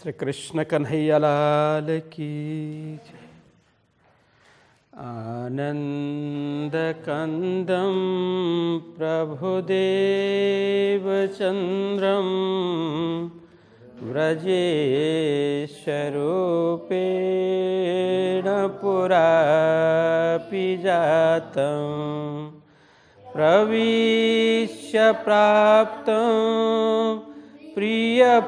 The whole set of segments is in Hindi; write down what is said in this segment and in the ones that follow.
श्री कृष्ण कन्हैया लाल की जय। आनन्दकन्दं प्रभुदेवचन्द्रं व्रजेशरूपेण पुरापि जातं प्रविश्य प्राप्तं प्रियप्राणनाथं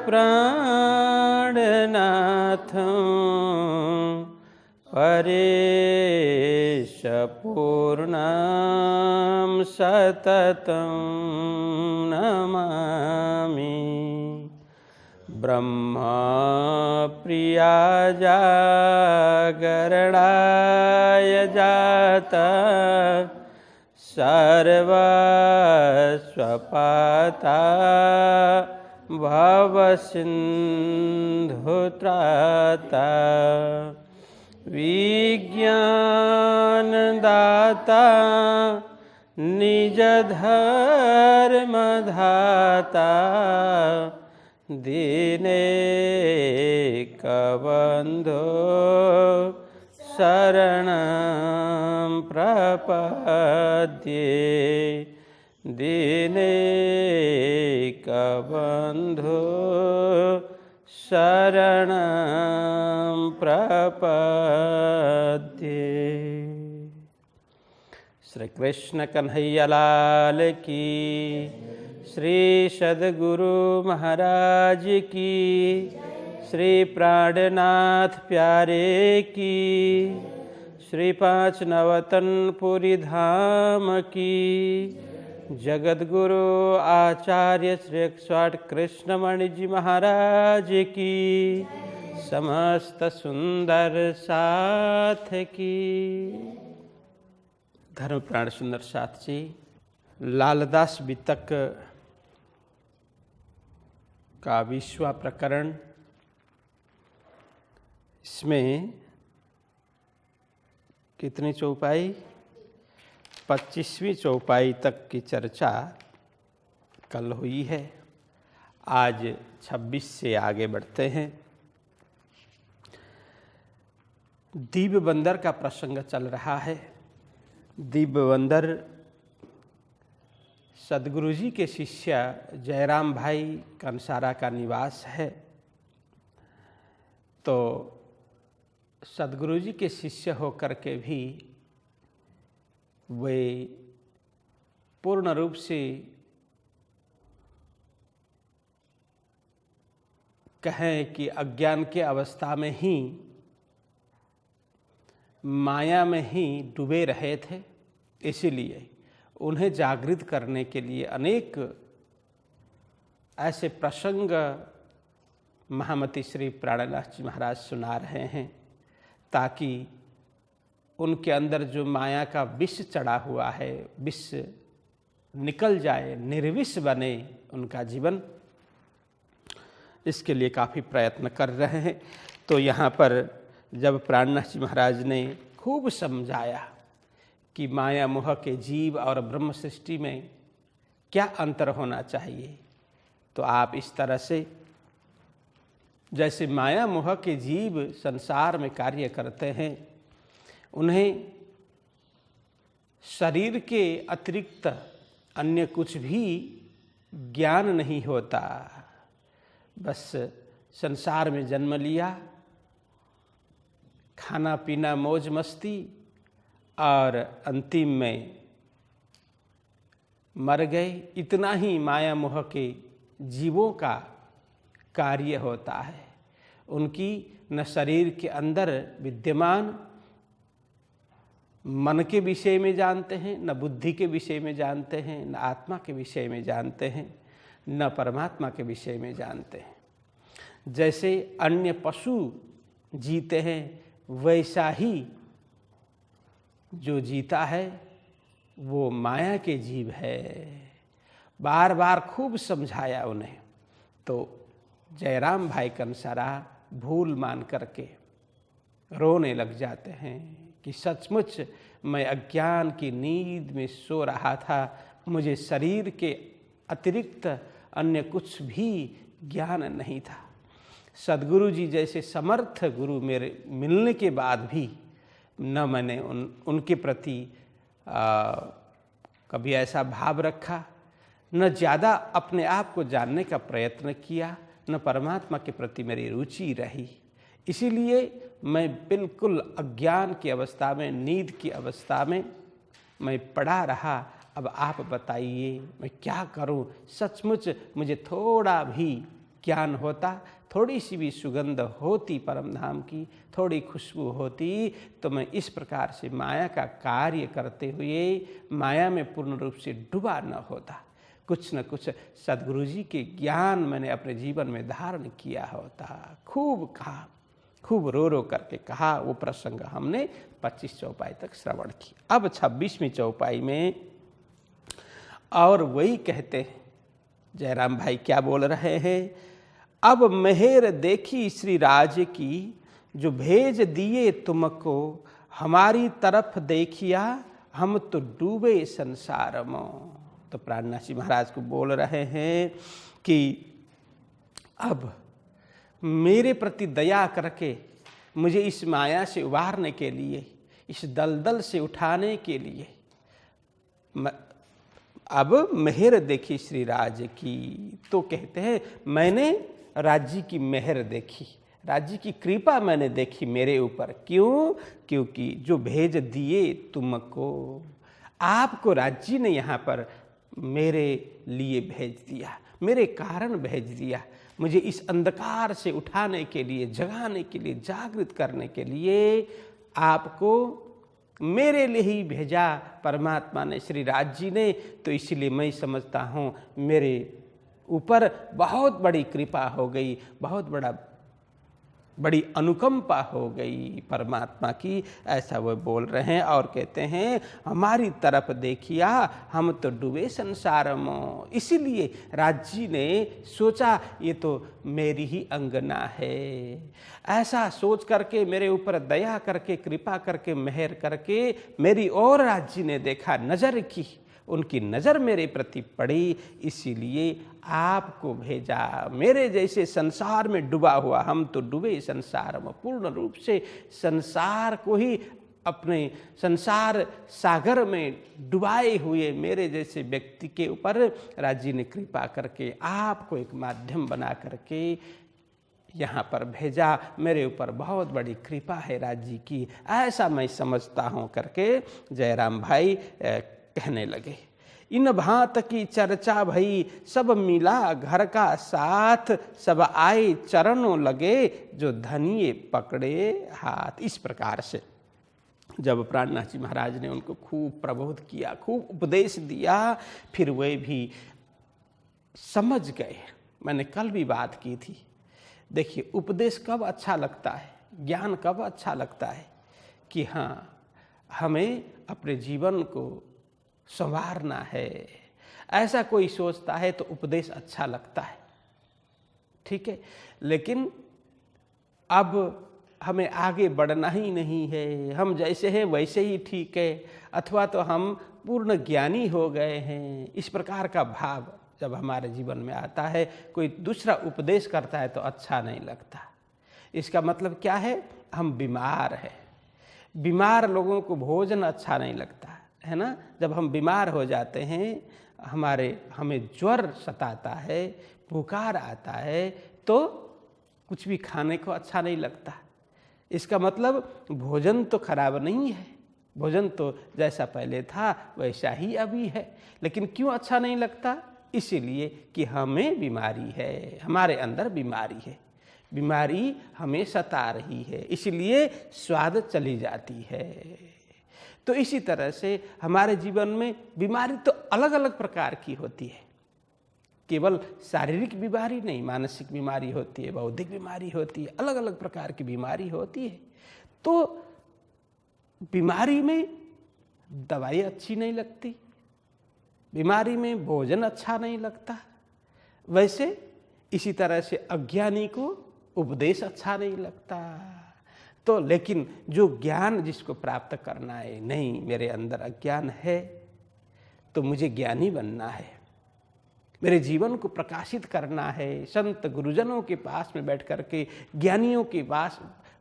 परेशपूर्णां सततं नमामि। ब्रह्मप्रिया जागरणाय जाता सर्वस्वपाता भवसिन्धुत्राता विज्ञानदाता निजधर्मधाता दीनैकबन्धो शरणं प्रपद्ये दीनैकबन्धो शरणं प्रपद्ये। श्री कृष्ण कन्हैया लाल की, श्री सद्गुरु महाराज की, श्री प्राणनाथ प्यारे की, श्री पाँच नवतनपुरी धाम की, जगद्गुरु आचार्य श्री 108 कृष्णमणि जी महाराज की, समस्त सुंदर साथ की। धर्म प्राण सुंदर साथ जी, लालदास वितक का 20वां प्रकरण, इसमें कितनी चौपाई? 25वीं चौपाई तक की चर्चा कल हुई है। आज 26 से आगे बढ़ते हैं। दिव्य बंदर का प्रसंग चल रहा है। दिव्य बंदर सद्गुरु जी के शिष्य जयराम भाई कंसारा का निवास है। तो सद्गुरु जी के शिष्य होकर के भी वे पूर्ण रूप से कहें कि अज्ञान के अवस्था में ही, माया में ही डूबे रहे थे। इसीलिए उन्हें जागृत करने के लिए अनेक ऐसे प्रसंग महामती श्री प्राणनाथ जी महाराज सुना रहे हैं, ताकि उनके अंदर जो माया का विष चढ़ा हुआ है, विष निकल जाए, निर्विष बने उनका जीवन। इसके लिए काफ़ी प्रयत्न कर रहे हैं। तो यहाँ पर जब प्राणनाथ जी महाराज ने खूब समझाया कि माया मोह के जीव और ब्रह्म सृष्टि में क्या अंतर होना चाहिए, तो आप इस तरह से, जैसे माया मोह के जीव संसार में कार्य करते हैं, उन्हें शरीर के अतिरिक्त अन्य कुछ भी ज्ञान नहीं होता। बस संसार में जन्म लिया, खाना पीना मौज मस्ती, और अंतिम में मर गए। इतना ही माया मोह के जीवों का कार्य होता है। उनकी न शरीर के अंदर विद्यमान मन के विषय में जानते हैं, न बुद्धि के विषय में जानते हैं, न आत्मा के विषय में जानते हैं, न परमात्मा के विषय में जानते हैं। जैसे अन्य पशु जीते हैं, वैसा ही जो जीता है वो माया के जीव है। बार बार खूब समझाया उन्हें। तो जयराम भाई कंसारा भूल मान करके रोने लग जाते हैं कि सचमुच मैं अज्ञान की नींद में सो रहा था, मुझे शरीर के अतिरिक्त अन्य कुछ भी ज्ञान नहीं था। सद्गुरु जी जैसे समर्थ गुरु मेरे मिलने के बाद भी न मैंने उनके प्रति कभी ऐसा भाव रखा, न ज़्यादा अपने आप को जानने का प्रयत्न किया, न परमात्मा के प्रति मेरी रुचि रही। इसीलिए मैं बिल्कुल अज्ञान की अवस्था में, नींद की अवस्था में मैं पड़ा रहा। अब आप बताइए मैं क्या करूं? सचमुच मुझे थोड़ा भी ज्ञान होता, थोड़ी सी भी सुगंध होती परम धाम की, थोड़ी खुशबू होती, तो मैं इस प्रकार से माया का कार्य करते हुए माया में पूर्ण रूप से डूबा न होता। कुछ न कुछ सद्गुरु जी के ज्ञान मैंने अपने जीवन में धारण किया होता। खूब कहा, खूब रो रो करके कहा। वो प्रसंग हमने 25 चौपाई तक श्रवण की। अब 26वीं चौपाई में और वही कहते हैं, जयराम भाई क्या बोल रहे हैं? अब मेहर देखी श्री राज की, जो भेज दिए तुमको, हमारी तरफ देखिया, हम तो डूबे संसार में। तो प्राणनाथ जी महाराज को बोल रहे हैं कि अब मेरे प्रति दया करके मुझे इस माया से उबारने के लिए, इस दलदल से उठाने के लिए अब मेहर देखी श्री राज की। तो कहते हैं मैंने राज्य की मेहर देखी, राज्य की कृपा मैंने देखी मेरे ऊपर। क्यों? क्योंकि जो भेज दिए तुमको, आपको राज्य ने यहाँ पर मेरे लिए भेज दिया, मेरे कारण भेज दिया, मुझे इस अंधकार से उठाने के लिए, जगाने के लिए, जागृत करने के लिए आपको मेरे लिए ही भेजा परमात्मा ने, श्री राज जी ने। तो इसलिए मैं समझता हूँ मेरे ऊपर बहुत बड़ी कृपा हो गई, बहुत बड़ी अनुकंपा हो गई परमात्मा की, ऐसा वो बोल रहे हैं। और कहते हैं हमारी तरफ देखिया, हम तो डूबे संसार में। इसीलिए राज्य ने सोचा ये तो मेरी ही अंगना है, ऐसा सोच करके मेरे ऊपर दया करके, कृपा करके, मेहर करके मेरी ओर राज्य ने देखा, नज़र की, उनकी नज़र मेरे प्रति पड़ी, इसीलिए आपको भेजा। मेरे जैसे संसार में डूबा हुआ, हम तो डूबे संसार में, पूर्ण रूप से संसार को ही अपने संसार सागर में डुबाए हुए मेरे जैसे व्यक्ति के ऊपर राज्य ने कृपा करके आपको एक माध्यम बना करके यहाँ पर भेजा। मेरे ऊपर बहुत बड़ी कृपा है राज्य की, ऐसा मैं समझता हूँ करके जयराम भाई कहने लगे। इन भांत की चर्चा भई, सब मिला घर का साथ, सब आए चरणों लगे, जो धनिये पकड़े हाथ। इस प्रकार से जब प्राणनाथ जी महाराज ने उनको खूब प्रबोध किया, खूब उपदेश दिया, फिर वे भी समझ गए। मैंने कल भी बात की थी, देखिए उपदेश कब अच्छा लगता है, ज्ञान कब अच्छा लगता है कि हाँ हमें अपने जीवन को संवारना है, ऐसा कोई सोचता है तो उपदेश अच्छा लगता है, ठीक है। लेकिन अब हमें आगे बढ़ना ही नहीं है, हम जैसे हैं वैसे ही ठीक है, अथवा तो हम पूर्ण ज्ञानी हो गए हैं, इस प्रकार का भाव जब हमारे जीवन में आता है, कोई दूसरा उपदेश करता है तो अच्छा नहीं लगता। इसका मतलब क्या है? हम बीमार हैं। बीमार लोगों को भोजन अच्छा नहीं लगता है ना। जब हम बीमार हो जाते हैं, हमें ज्वर सताता है, बुखार आता है, तो कुछ भी खाने को अच्छा नहीं लगता। इसका मतलब भोजन तो खराब नहीं है, भोजन तो जैसा पहले था वैसा ही अभी है, लेकिन क्यों अच्छा नहीं लगता? इसीलिए कि हमें बीमारी है, हमारे अंदर बीमारी है, बीमारी हमें सता रही है, इसलिए स्वाद चली जाती है। तो इसी तरह से हमारे जीवन में बीमारी तो अलग अलग प्रकार की होती है, केवल शारीरिक बीमारी नहीं, मानसिक बीमारी होती है, बौद्धिक बीमारी होती है, अलग अलग प्रकार की बीमारी होती है। तो बीमारी में दवाई अच्छी नहीं लगती, बीमारी में भोजन अच्छा नहीं लगता, वैसे इसी तरह से अज्ञानी को उपदेश अच्छा नहीं लगता। तो लेकिन जो ज्ञान जिसको प्राप्त करना है, नहीं मेरे अंदर अज्ञान है तो मुझे ज्ञानी बनना है, मेरे जीवन को प्रकाशित करना है। संत गुरुजनों के पास में बैठ कर के, ज्ञानियों के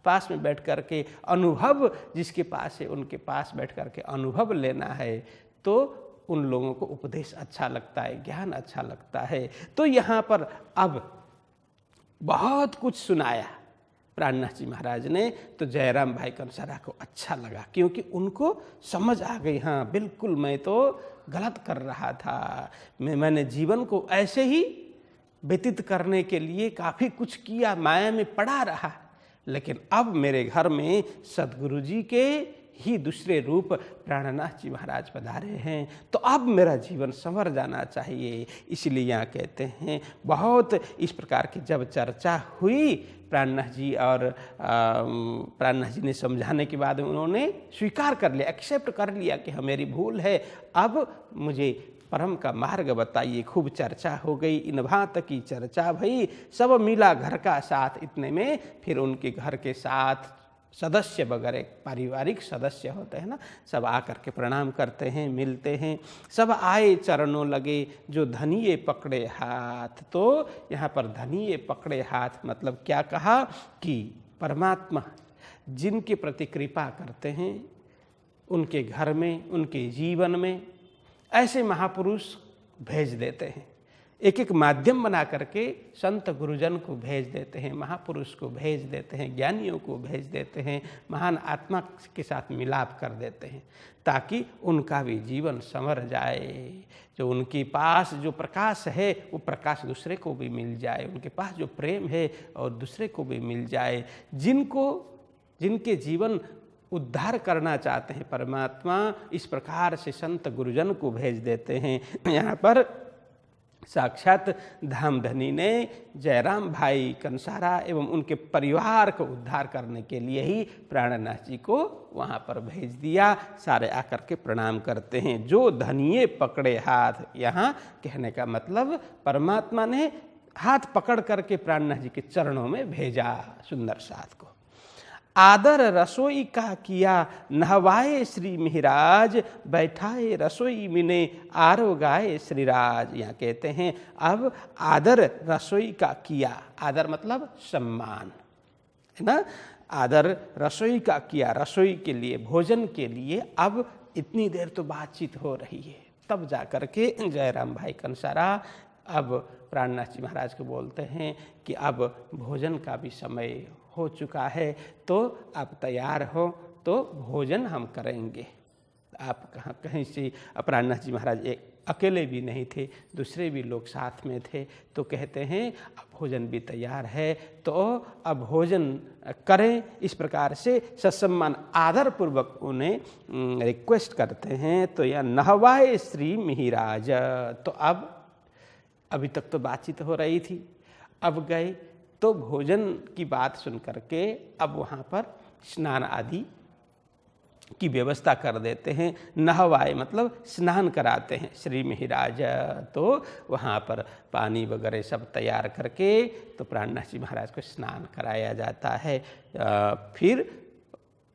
पास में बैठ कर के अनुभव जिसके पास है उनके पास बैठ कर के अनुभव लेना है, तो उन लोगों को उपदेश अच्छा लगता है, ज्ञान अच्छा लगता है। तो यहाँ पर अब बहुत कुछ सुनाया प्राणनाथ जी महाराज ने, तो जयराम भाई कंसारा को अच्छा लगा, क्योंकि उनको समझ आ गई, हाँ बिल्कुल मैं तो गलत कर रहा था, मैंने जीवन को ऐसे ही व्यतीत करने के लिए काफ़ी कुछ किया, माया में पड़ा रहा, लेकिन अब मेरे घर में सद्गुरु जी के ही दूसरे रूप प्राणनाथ जी महाराज पधारे हैं, तो अब मेरा जीवन संवर जाना चाहिए। इसलिए यहाँ कहते हैं बहुत इस प्रकार की जब चर्चा हुई प्राणनाथ जी और प्राणनाथ जी ने समझाने के बाद उन्होंने स्वीकार कर लिया, एक्सेप्ट कर लिया कि हाँ मेरी भूल है, अब मुझे परम का मार्ग बताइए। खूब चर्चा हो गई, इन भांत की चर्चा भई, सब मिला घर का साथ। इतने में फिर उनके घर के साथ सदस्य वगैरह पारिवारिक सदस्य होते हैं ना, सब आकर के प्रणाम करते हैं, मिलते हैं। सब आए चरणों लगे, जो धनिये पकड़े हाथ। तो यहाँ पर धनिये पकड़े हाथ मतलब क्या कहा कि परमात्मा जिनके प्रति कृपा करते हैं, उनके घर में, उनके जीवन में ऐसे महापुरुष भेज देते हैं। एक एक माध्यम बना करके संत गुरुजन को भेज देते हैं, महापुरुष को भेज देते हैं, ज्ञानियों को भेज देते हैं, महान आत्मा के साथ मिलाप कर देते हैं, ताकि उनका भी जीवन संवर जाए। जो उनके पास जो प्रकाश है वो प्रकाश दूसरे को भी मिल जाए, उनके पास जो प्रेम है और दूसरे को भी मिल जाए। जिनके जीवन उद्धार करना चाहते हैं परमात्मा, इस प्रकार से संत गुरुजन को भेज देते हैं। यहाँ पर साक्षात धामधनी ने जयराम भाई कंसारा एवं उनके परिवार को उद्धार करने के लिए ही प्राणनाथ जी को वहाँ पर भेज दिया। सारे आकर के प्रणाम करते हैं। जो धनिये पकड़े हाथ, यहाँ कहने का मतलब परमात्मा ने हाथ पकड़ करके प्राणनाथ जी के चरणों में भेजा सुंदर साथ को। आदर रसोई का किया, नहवाए श्री मिहिराज, बैठाए रसोई मिने, आरो गाए श्रीराज। यहाँ कहते हैं अब आदर रसोई का किया। आदर मतलब सम्मान, है ना। आदर रसोई का किया, रसोई के लिए, भोजन के लिए। अब इतनी देर तो बातचीत हो रही है, तब जाकर के जयराम भाई कंसारा अब प्राणनाथ जी महाराज को बोलते हैं कि अब भोजन का भी समय हो चुका है, तो आप तैयार हो तो भोजन हम करेंगे। आप कहीं से, प्राणनाथ जी महाराज एक अकेले भी नहीं थे, दूसरे भी लोग साथ में थे, तो कहते हैं अब भोजन भी तैयार है, तो अब भोजन करें। इस प्रकार से ससम्मान आदर पूर्वक उन्हें रिक्वेस्ट करते हैं। तो यह नहवाए श्री मिहिराज। तो अब अभी तक तो बातचीत हो रही थी, अब गए तो भोजन की बात सुन करके अब वहाँ पर स्नान आदि की व्यवस्था कर देते हैं। नहवाए मतलब स्नान कराते हैं श्री मिहिराज। तो वहाँ पर पानी वगैरह सब तैयार करके तो प्राणनाथ जी महाराज को स्नान कराया जाता है। फिर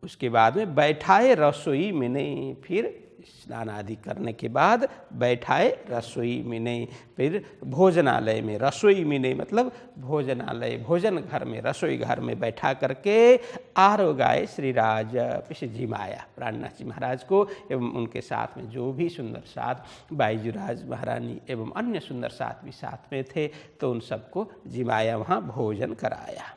उसके बाद में बैठाए रसोई में नहीं, फिर स्नान आदि करने के बाद बैठाए रसोई में नहीं, फिर भोजनालय में। रसोई में नहीं मतलब भोजनालय, भोजन घर में, रसोई घर में बैठा करके आरो गाए श्रीराज, पीछे जिमाया प्राणनाथ जी महाराज को एवं उनके साथ में जो भी सुंदर साथ बाईजूराज महारानी एवं अन्य सुंदर साथ भी साथ में थे, तो उन सबको जिमाया, वहाँ भोजन कराया।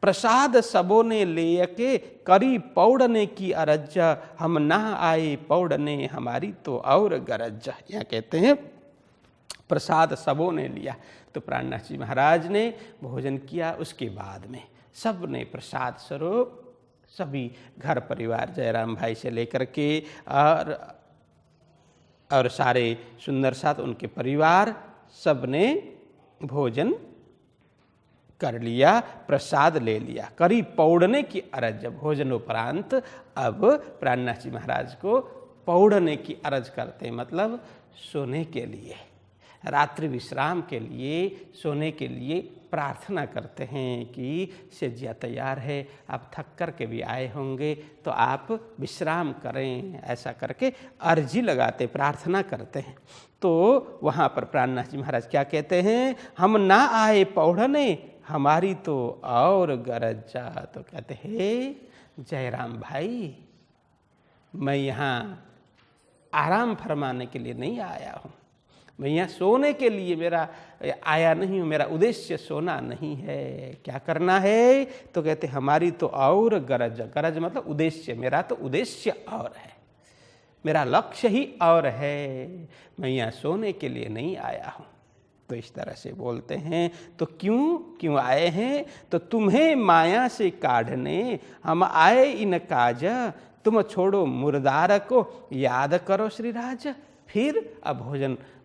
प्रसाद सबों ने ले के करी पौड़ने की अरज, हम ना आए पौड़ने हमारी तो और गरज। यहाँ कहते हैं प्रसाद सबों ने लिया, तो प्राणनाथ जी महाराज ने भोजन किया। उसके बाद में सब ने प्रसाद स्वरूप सभी घर परिवार जयराम भाई से लेकर के और सारे सुंदर साथ उनके परिवार सब ने भोजन कर लिया, प्रसाद ले लिया। करी पौड़ने की अरज, भोजनोपरांत अब प्राणनाथ जी महाराज को पौड़ने की अरज करते, मतलब सोने के लिए। रात्रि विश्राम के लिए, सोने के लिए प्रार्थना करते हैं कि सेज्या तैयार है, आप थक कर के भी आए होंगे तो आप विश्राम करें। ऐसा करके अर्जी लगाते, प्रार्थना करते हैं। तो वहाँ पर प्राणनाथ जी महाराज क्या कहते हैं, हम ना आए पौढ़ने, हमारी तो और गरज जा। तो कहते हैं जयराम भाई, मैं यहाँ आराम फरमाने के लिए नहीं आया हूँ, मैं यहाँ सोने के लिए मेरा आया नहीं हूँ, मेरा उद्देश्य सोना नहीं है। क्या करना है? तो कहते हमारी तो और गरज, गरज मतलब उद्देश्य, मेरा तो उद्देश्य और है, मेरा लक्ष्य ही और है, मैं यहाँ सोने के लिए नहीं आया हूँ। तो इस तरह से बोलते हैं। तो क्यों आए हैं? तो तुम्हें माया से काढ़ने हम आए इन काज, तुम छोड़ो मुर्दार को याद करो श्री राज। फिर अब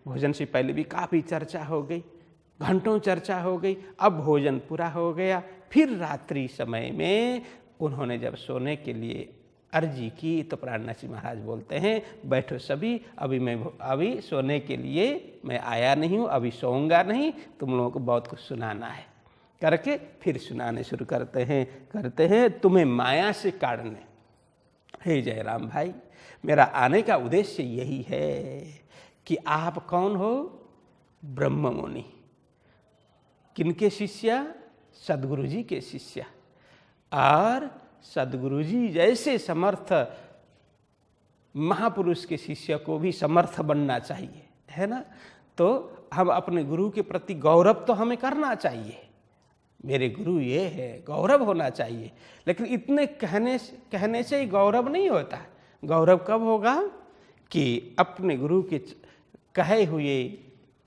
भोजन से पहले भी काफ़ी चर्चा हो गई, घंटों चर्चा हो गई, अब भोजन पूरा हो गया। फिर रात्रि समय में उन्होंने जब सोने के लिए अर्जी की तो प्राणनाथ जी महाराज बोलते हैं बैठो सभी, अभी सोने के लिए मैं आया नहीं हूँ, अभी सोऊंगा नहीं, तुम लोगों को बहुत कुछ सुनाना है। करके फिर सुनाने शुरू करते हैं तुम्हें माया से काढ़ने। हे जयराम भाई, मेरा आने का उद्देश्य यही है कि आप कौन हो? ब्रह्म मुनि। किनके शिष्य? सद्गुरु जी के शिष्य। और सद्गुरु जी जैसे समर्थ महापुरुष के शिष्य को भी समर्थ बनना चाहिए, है ना। तो हम अपने गुरु के प्रति गौरव तो हमें करना चाहिए, मेरे गुरु ये है, गौरव होना चाहिए। लेकिन इतने कहने से ही गौरव नहीं होता। गौरव कब होगा कि अपने गुरु के कहे हुए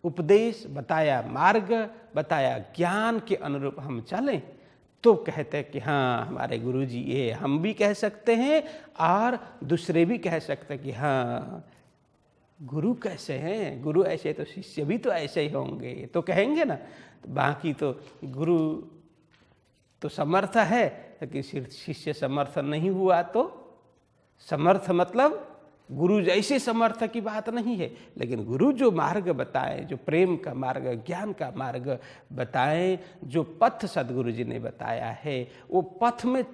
उपदेश, बताया मार्ग, बताया ज्ञान के अनुरूप हम चलें, तो कहते हैं कि हाँ हमारे गुरु जी ये, हम भी कह सकते हैं और दूसरे भी कह सकते हैं कि हाँ गुरु कैसे हैं, गुरु ऐसे तो शिष्य भी तो ऐसे ही होंगे, तो कहेंगे ना। तो बाकी तो गुरु तो समर्थ है, लेकिन शिष्य समर्थ नहीं हुआ तो समर्थ मतलब गुरु जैसे समर्थ की बात नहीं है, लेकिन गुरु जो मार्ग बताए, जो प्रेम का मार्ग, ज्ञान का मार्ग बताए, जो पथ सद्गुरु जी ने बताया है, वो पथ में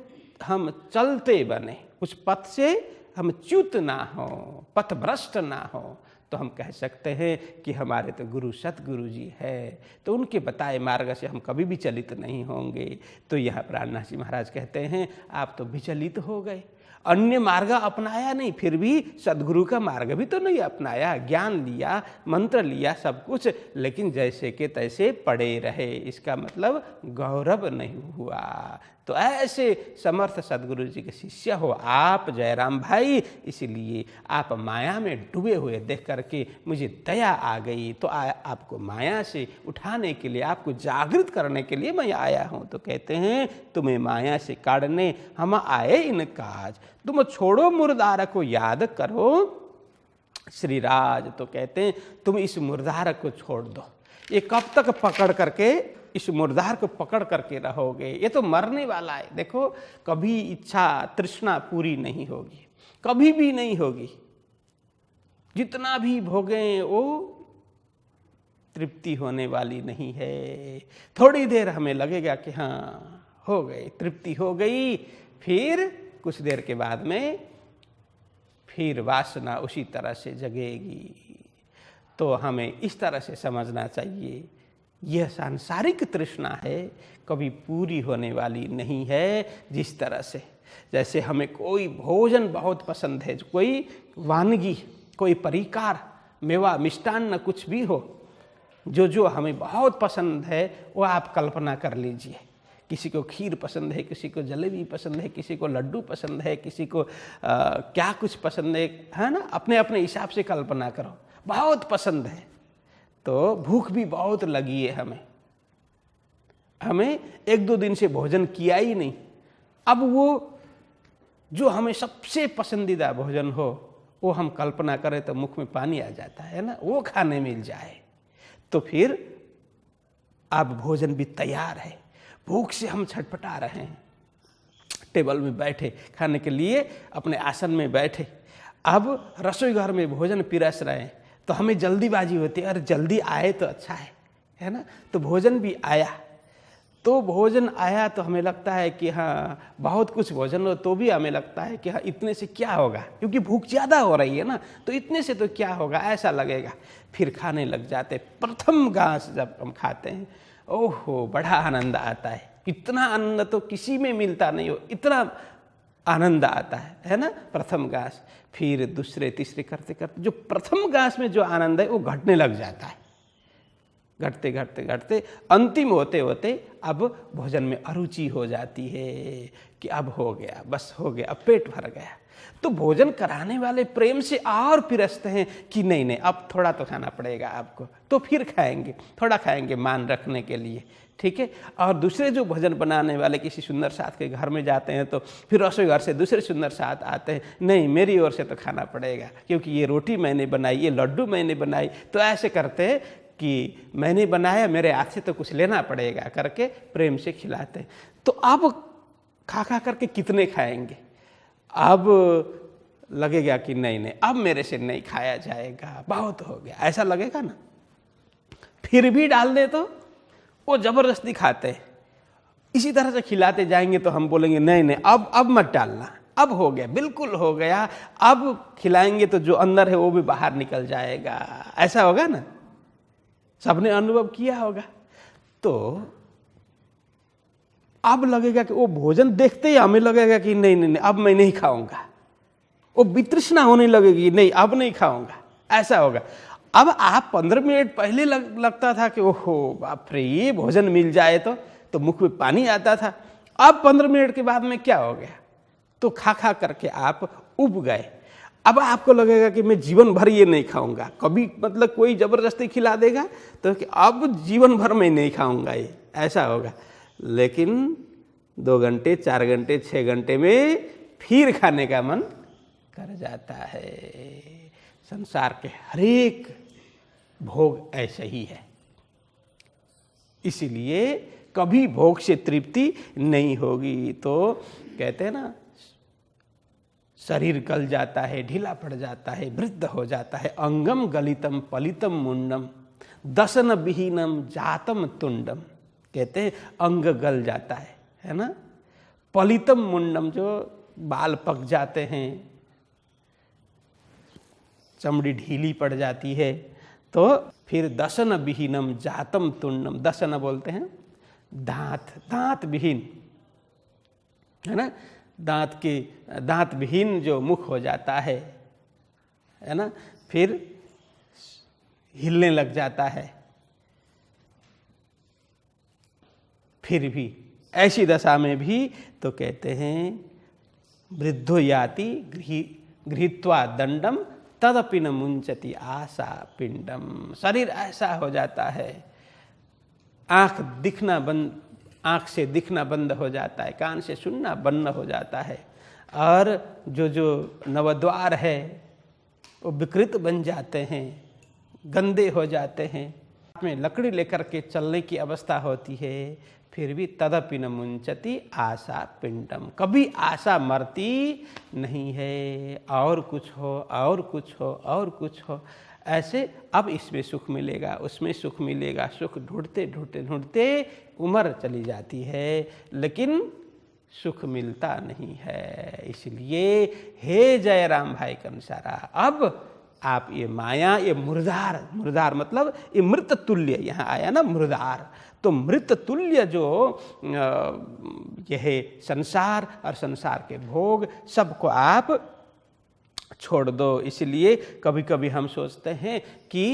हम चलते बने, उस पथ से हम च्युत ना हो, पथ भ्रष्ट ना हो, तो हम कह सकते हैं कि हमारे तो गुरु सतगुरु जी है। तो उनके बताए मार्ग से हम कभी विचलित नहीं होंगे। तो यह प्राणनाथ जी महाराज कहते हैं आप तो विचलित हो गए, अन्य मार्ग अपनाया नहीं, फिर भी सद्गुरु का मार्ग भी तो नहीं अपनाया, ज्ञान लिया, मंत्र लिया, सब कुछ, लेकिन जैसे के तैसे पड़े रहे, इसका मतलब गौरव नहीं हुआ। तो ऐसे समर्थ सद्गुरु जी के शिष्य हो आप जयराम भाई, इसीलिए आप माया में डूबे हुए देख करके मुझे दया आ गई, तो आपको माया से उठाने के लिए, आपको जागृत करने के लिए मैं आया हूँ। तो कहते हैं तुम्हें माया से काढ़ने हम आए इन काज, तुम छोड़ो मुर्दार को याद करो श्री राज। तो कहते हैं तुम इस मुर्दार को छोड़ दो, ये कब तक पकड़ करके इस मुर्दार को पकड़ करके रहोगे, ये तो मरने वाला है। देखो कभी इच्छा तृष्णा पूरी नहीं होगी, कभी भी नहीं होगी, जितना भी भोगें वो तृप्ति होने वाली नहीं है। थोड़ी देर हमें लगेगा कि हाँ हो गई, तृप्ति हो गई, फिर कुछ देर के बाद में फिर वासना उसी तरह से जगेगी। तो हमें इस तरह से समझना चाहिए, यह सांसारिक तृष्णा है, कभी पूरी होने वाली नहीं है। जिस तरह से जैसे हमें कोई भोजन बहुत पसंद है, कोई वानगी, कोई परिकार, मेवा, मिष्टान्न कुछ भी हो, जो हमें बहुत पसंद है वो आप कल्पना कर लीजिए। किसी को खीर पसंद है, किसी को जलेबी पसंद है, किसी को लड्डू पसंद है, किसी को क्या कुछ पसंद है ना, अपने अपने हिसाब से कल्पना करो, बहुत पसंद है। तो भूख भी बहुत लगी है हमें 1-2 दिन से भोजन किया ही नहीं, अब वो जो हमें सबसे पसंदीदा भोजन हो वो हम कल्पना करें तो मुख में पानी आ जाता है ना, वो खाने मिल जाए तो फिर अब भोजन भी तैयार है, भूख से हम छटपटा रहे हैं, टेबल में बैठे खाने के लिए अपने आसन में बैठे, अब रसोई घर में भोजन पिरस रहे हैं, तो हमें जल्दीबाजी होती है, अरे जल्दी आए तो अच्छा है ना। तो भोजन भी आया, तो भोजन आया तो हमें लगता है कि हाँ बहुत कुछ भोजन हो, तो भी हमें लगता है कि हाँ इतने से क्या होगा, क्योंकि भूख ज़्यादा हो रही है ना, तो इतने से तो क्या होगा ऐसा लगेगा। फिर खाने लग जाते। प्रथम घास जब हम खाते हैं, ओहो बड़ा आनंद आता है। इतना आनंद तो किसी में मिलता नहीं हो, इतना आनंद आता है ना प्रथम घास। फिर दूसरे तीसरे करते करते जो प्रथम घास में जो आनंद है वो घटने लग जाता है। घटते घटते घटते अंतिम होते होते अब भोजन में अरुचि हो जाती है कि अब हो गया, बस हो गया, अब पेट भर गया। तो भोजन कराने वाले प्रेम से और पिरसते हैं कि नहीं नहीं अब थोड़ा तो खाना पड़ेगा आपको, तो फिर खाएंगे, थोड़ा खाएंगे मान रखने के लिए, ठीक है। और दूसरे जो भोजन बनाने वाले किसी सुंदर साथ के घर में जाते हैं तो फिर रसोई घर से दूसरे सुंदर साथ आते हैं, नहीं मेरी ओर से तो खाना पड़ेगा क्योंकि ये रोटी मैंने बनाई, ये लड्डू मैंने बनाई। तो ऐसे करते हैं कि मैंने बनाया, मेरे हाथ से तो कुछ लेना पड़ेगा करके प्रेम से खिलाते हैं। तो अब खा खा करके कितने खाएंगे, अब लगेगा कि नहीं नहीं अब मेरे से नहीं खाया जाएगा, बहुत हो गया, ऐसा लगेगा ना। फिर भी डाल दे तो वो जबरदस्ती खाते हैं। इसी तरह से खिलाते जाएंगे तो हम बोलेंगे नहीं नहीं अब मत डालना, अब हो गया, बिल्कुल हो गया, अब खिलाएंगे तो जो अंदर है वो भी बाहर निकल जाएगा, ऐसा होगा ना। सबने अनुभव किया होगा। तो अब लगेगा कि वो भोजन देखते ही हमें लगेगा कि नहीं नहीं नहीं अब मैं नहीं खाऊंगा, वो वितृष्णा होने लगेगी, नहीं अब नहीं खाऊंगा, ऐसा होगा। अब आप 15 मिनट पहले लगता था कि ओहो बाप रे ये भोजन मिल जाए तो मुख में पानी आता था। अब 15 मिनट के बाद में क्या हो गया, तो खा खा करके आप उब गए। अब आपको लगेगा कि मैं जीवन भर ये नहीं खाऊंगा, कभी मतलब कोई जबरदस्ती खिला देगा तो कि अब जीवन भर मैं नहीं खाऊंगा ये, ऐसा होगा। लेकिन 2 घंटे 4 घंटे 6 घंटे में फिर खाने का मन कर जाता है। संसार के हरेक भोग ऐसे ही है, इसीलिए कभी भोग से तृप्ति नहीं होगी। तो कहते हैं ना शरीर गल जाता है, ढीला पड़ जाता है, वृद्ध हो जाता है। अंगम गलितम पलितम मुंडम दसन विहीनम जातम तुंडम। कहते हैं अंग गल जाता है ना। पलितम मुंडम जो बाल पक जाते हैं, चमड़ी ढीली पड़ जाती है। तो फिर दसन विहीनम जातम तुंडम, दसन बोलते हैं दांत विहीन, है ना। दांत विहीन जो मुख हो जाता है ना, फिर हिलने लग जाता है। फिर भी ऐसी दशा में भी तो कहते हैं वृद्धो याति गृहीत्वा दंडम तदपि न मुंचति आशा पिंडम। शरीर ऐसा हो जाता है, आँख से दिखना बंद हो जाता है, कान से सुनना बंद हो जाता है, और जो नवद्वार है वो विकृत बन जाते हैं, गंदे हो जाते हैं। में लकड़ी लेकर के चलने की अवस्था होती है, फिर भी तदपि न मुंचति आशा पिंडम। कभी आशा मरती नहीं है, और कुछ हो और कुछ हो और कुछ हो, ऐसे अब इसमें सुख मिलेगा उसमें सुख मिलेगा, सुख ढूंढते ढूंढते ढूंढते उम्र चली जाती है, लेकिन सुख मिलता नहीं है। इसलिए हे जय राम भाई कंसारा, अब आप ये माया, ये मुर्दार मतलब ये मृत तुल्य, यहाँ आया ना मुर्दार, तो मृत तुल्य जो यह संसार और संसार के भोग सबको आप छोड़ दो। इसलिए कभी कभी हम सोचते हैं कि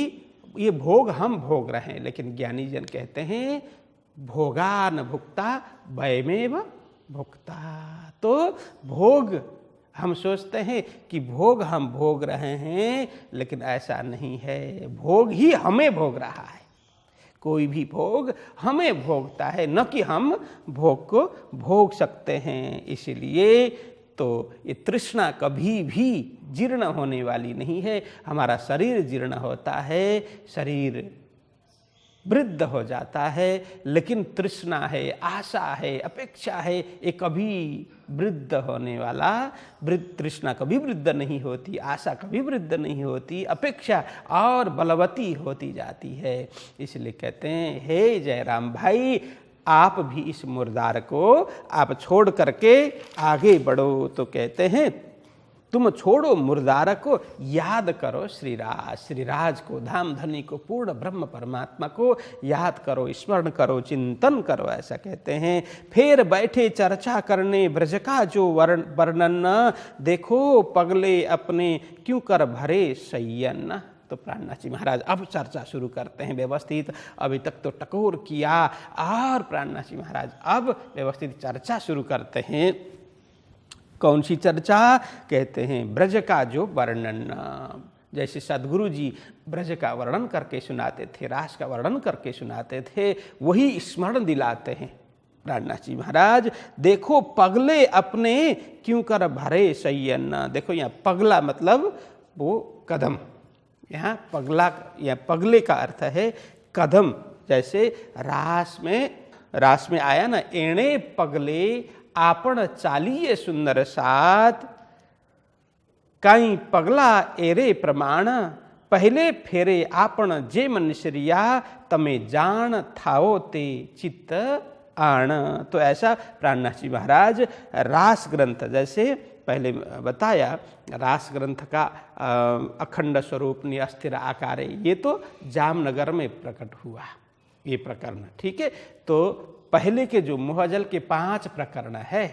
ये भोग हम भोग रहे हैं, लेकिन ज्ञानी जन कहते हैं भोगा न भुक्ता वयमेव भुक्ता। तो भोग हम सोचते हैं कि भोग हम भोग रहे हैं, लेकिन ऐसा नहीं है, भोग ही हमें भोग रहा है। कोई भी भोग हमें भोगता है, न कि हम भोग को भोग सकते हैं। इसलिए तो ये तृष्णा कभी भी जीर्ण होने वाली नहीं है। हमारा शरीर जीर्ण होता है, शरीर वृद्ध हो जाता है, लेकिन तृष्णा है, आशा है, अपेक्षा है, ये कभी वृद्ध होने वाला, तृष्णा कभी वृद्ध नहीं होती, आशा कभी वृद्ध नहीं होती, अपेक्षा और बलवती होती जाती है। इसलिए कहते हैं, हे जयराम भाई, आप भी इस मुर्दार को आप छोड़ करके आगे बढ़ो। तो कहते हैं, तुम छोड़ो मुर्दार को, याद करो श्रीराज को, धामधनी को, पूर्ण ब्रह्म परमात्मा को याद करो, स्मरण करो, चिंतन करो, ऐसा कहते हैं। फिर बैठे चर्चा करने ब्रज का जो वर्णन, देखो पगले अपने क्यों कर भरे शय्यन। तो प्राणनाथ जी महाराज अब चर्चा शुरू करते हैं व्यवस्थित। अभी तक तो टकोर किया, और प्राणनाथ जी महाराज अब व्यवस्थित चर्चा शुरू करते हैं। कौन सी चर्चा? कहते हैं ब्रज का जो वर्णन। जैसे सदगुरु जी ब्रज का वर्णन करके सुनाते थे, रास का वर्णन करके सुनाते थे, वही स्मरण दिलाते हैं प्राणनाथ जी महाराज। देखो पगले अपने क्यों कर भरे शय्यन। देखो यहाँ पगला मतलब वो कदम, यहाँ पगला या पगले का अर्थ है कदम। जैसे रास में आया ना, एणे पगले आपण चालिए सुंदर साथ, काई पगला एरे प्रमाण, पहले फेरे आपण जे मनुष्यरिया, तमे जान थाओ ते चित्त आण। तो ऐसा प्राणनाथ जी महाराज रास ग्रंथ, जैसे पहले बताया रास ग्रंथ का अखंड स्वरूप अस्थिर आकार है, ये तो जामनगर में प्रकट हुआ ये प्रकरण, ठीक है। तो पहले के जो मोहजल के 5 प्रकरण है,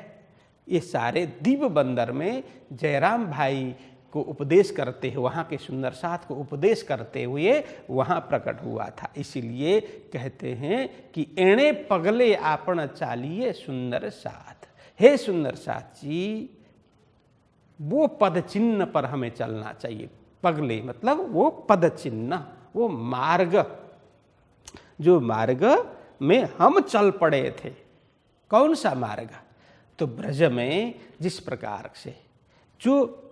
ये सारे दीव बंदर में जयराम भाई को उपदेश करते हुए, वहाँ के सुंदर साथ को उपदेश करते हुए वहाँ प्रकट हुआ था। इसीलिए कहते हैं कि एणे पगले आपण चालिए सुंदर साथ। हे सुंदर साथ जी, वो पद चिन्ह पर हमें चलना चाहिए। पगले मतलब वो पद चिन्ह, वो मार्ग, जो मार्ग में हम चल पड़े थे। कौन सा मार्ग? तो ब्रज में जिस प्रकार से जो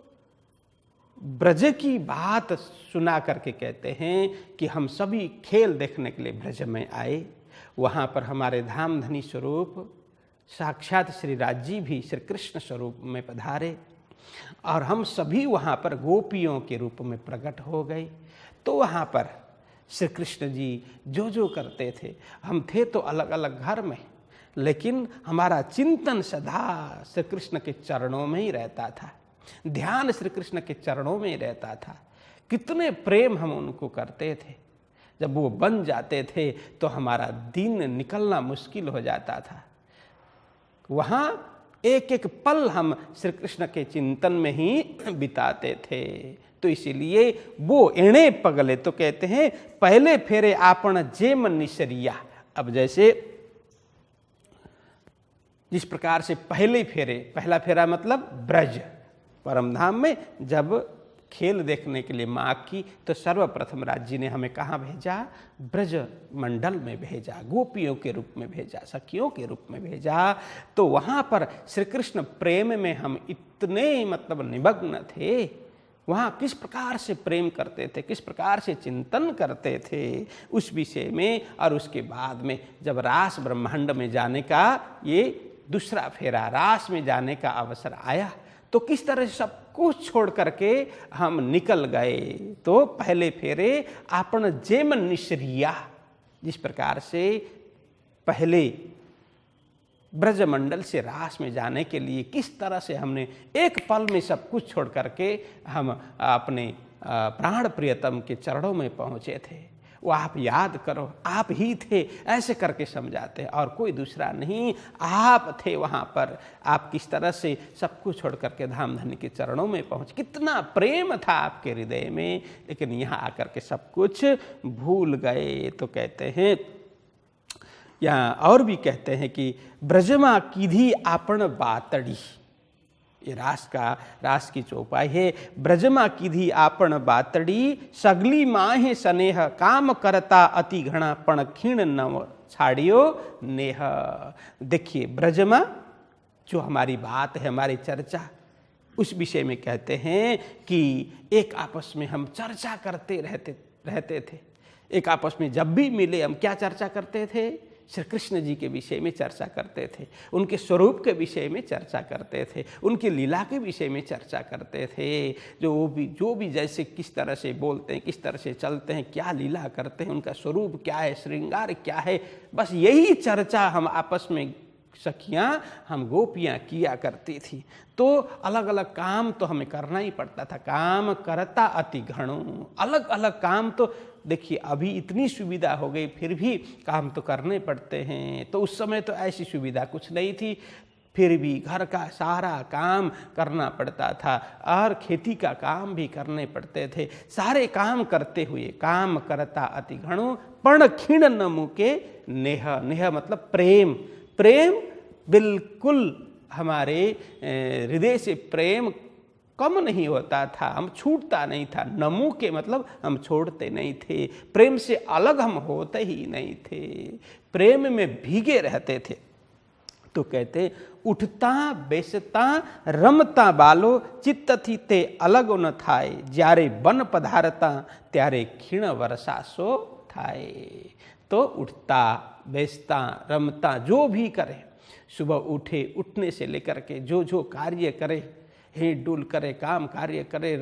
ब्रज की बात सुना करके कहते हैं कि हम सभी खेल देखने के लिए ब्रज में आए, वहाँ पर हमारे धामधनी स्वरूप साक्षात श्री राज जी भी श्री कृष्ण स्वरूप में पधारे, और हम सभी वहाँ पर गोपियों के रूप में प्रकट हो गए। तो वहाँ पर श्री कृष्ण जी जो करते थे, हम थे तो अलग अलग घर में, लेकिन हमारा चिंतन सदा श्री कृष्ण के चरणों में ही रहता था, ध्यान श्री कृष्ण के चरणों में ही रहता था। कितने प्रेम हम उनको करते थे। जब वो बन जाते थे तो हमारा दिन निकलना मुश्किल हो जाता था। वहाँ एक एक पल हम श्री कृष्ण के चिंतन में ही बिताते थे। तो इसीलिए वो एणे पगले, तो कहते हैं पहले फेरे आपण जे मनुष्यरिया। अब जैसे जिस प्रकार से पहले फेरे, पहला फेरा मतलब ब्रज परमधाम में जब खेल देखने के लिए माँ की, तो सर्वप्रथम राज जी ने हमें कहाँ भेजा? ब्रज मंडल में भेजा, गोपियों के रूप में भेजा, सखियों के रूप में भेजा। तो वहाँ पर श्री कृष्ण प्रेम में हम इतने मतलब निमग्न थे, वहाँ किस प्रकार से प्रेम करते थे, किस प्रकार से चिंतन करते थे उस विषय में। और उसके बाद में जब रास ब्रह्मांड में जाने का ये दूसरा फेरा, रास में जाने का अवसर आया, तो किस तरह से सब कुछ छोड़ करके हम निकल गए। तो पहले फेरे आपण जे मनुष्यरिया, जिस प्रकार से पहले ब्रजमंडल से रास में जाने के लिए किस तरह से हमने एक पल में सब कुछ छोड़ करके हम अपने प्राण प्रियतम के चरणों में पहुँचे थे, वो आप याद करो, आप ही थे, ऐसे करके समझाते हैं। और कोई दूसरा नहीं, आप थे वहाँ पर। आप किस तरह से सब कुछ छोड़ करके धामधनी के चरणों में पहुँच, कितना प्रेम था आपके हृदय में, लेकिन यहाँ आकर के सब कुछ भूल गए। तो कहते हैं यहाँ और भी कहते हैं कि ब्रजमा कीधी आपण बातड़ी, ये रास की चौपाई है। ब्रजमा कीधी आपण बातड़ी, सगली माहे स्नेह, काम करता अति घना, पण खीण नव छाड़ियो नेह। देखिए ब्रजमा जो हमारी बात है, हमारी चर्चा, उस विषय में कहते हैं कि एक आपस में हम चर्चा करते रहते थे। एक आपस में जब भी मिले हम क्या चर्चा करते थे? श्री कृष्ण जी के विषय में चर्चा करते थे, उनके स्वरूप के विषय में चर्चा करते थे, उनकी लीला के विषय में चर्चा करते थे। जो भी जैसे किस तरह से बोलते हैं, किस तरह से चलते हैं, क्या लीला करते हैं, उनका स्वरूप क्या है, श्रृंगार क्या है, बस यही चर्चा हम आपस में सखियाँ, हम गोपियाँ किया करती थी। तो अलग अलग काम तो हमें करना ही पड़ता था। काम करता अति घणो, अलग अलग काम तो देखिए अभी इतनी सुविधा हो गई, फिर भी काम तो करने पड़ते हैं। तो उस समय तो ऐसी सुविधा कुछ नहीं थी, फिर भी घर का सारा काम करना पड़ता था और खेती का काम भी करने पड़ते थे। सारे काम करते हुए काम करता अति घणो, पण क्षीण न मुके नेह। नेह मतलब प्रेम। प्रेम बिल्कुल हमारे हृदय से प्रेम कम नहीं होता था, हम छूटता नहीं था। नमू के मतलब हम छोड़ते नहीं थे, प्रेम से अलग हम होते ही नहीं थे, प्रेम में भीगे रहते थे। तो कहते उठता बेसता रमता बालो चित्त थी ते अलग न थाए, ज्यारे बन पधारता त्यारे क्षीण वर्षा सो थाए। तो उठता बेसता रमता जो भी करे, सुबह उठे, उठने से लेकर के जो जो कार्य करे, हिल डुल करे, काम कार्य करे,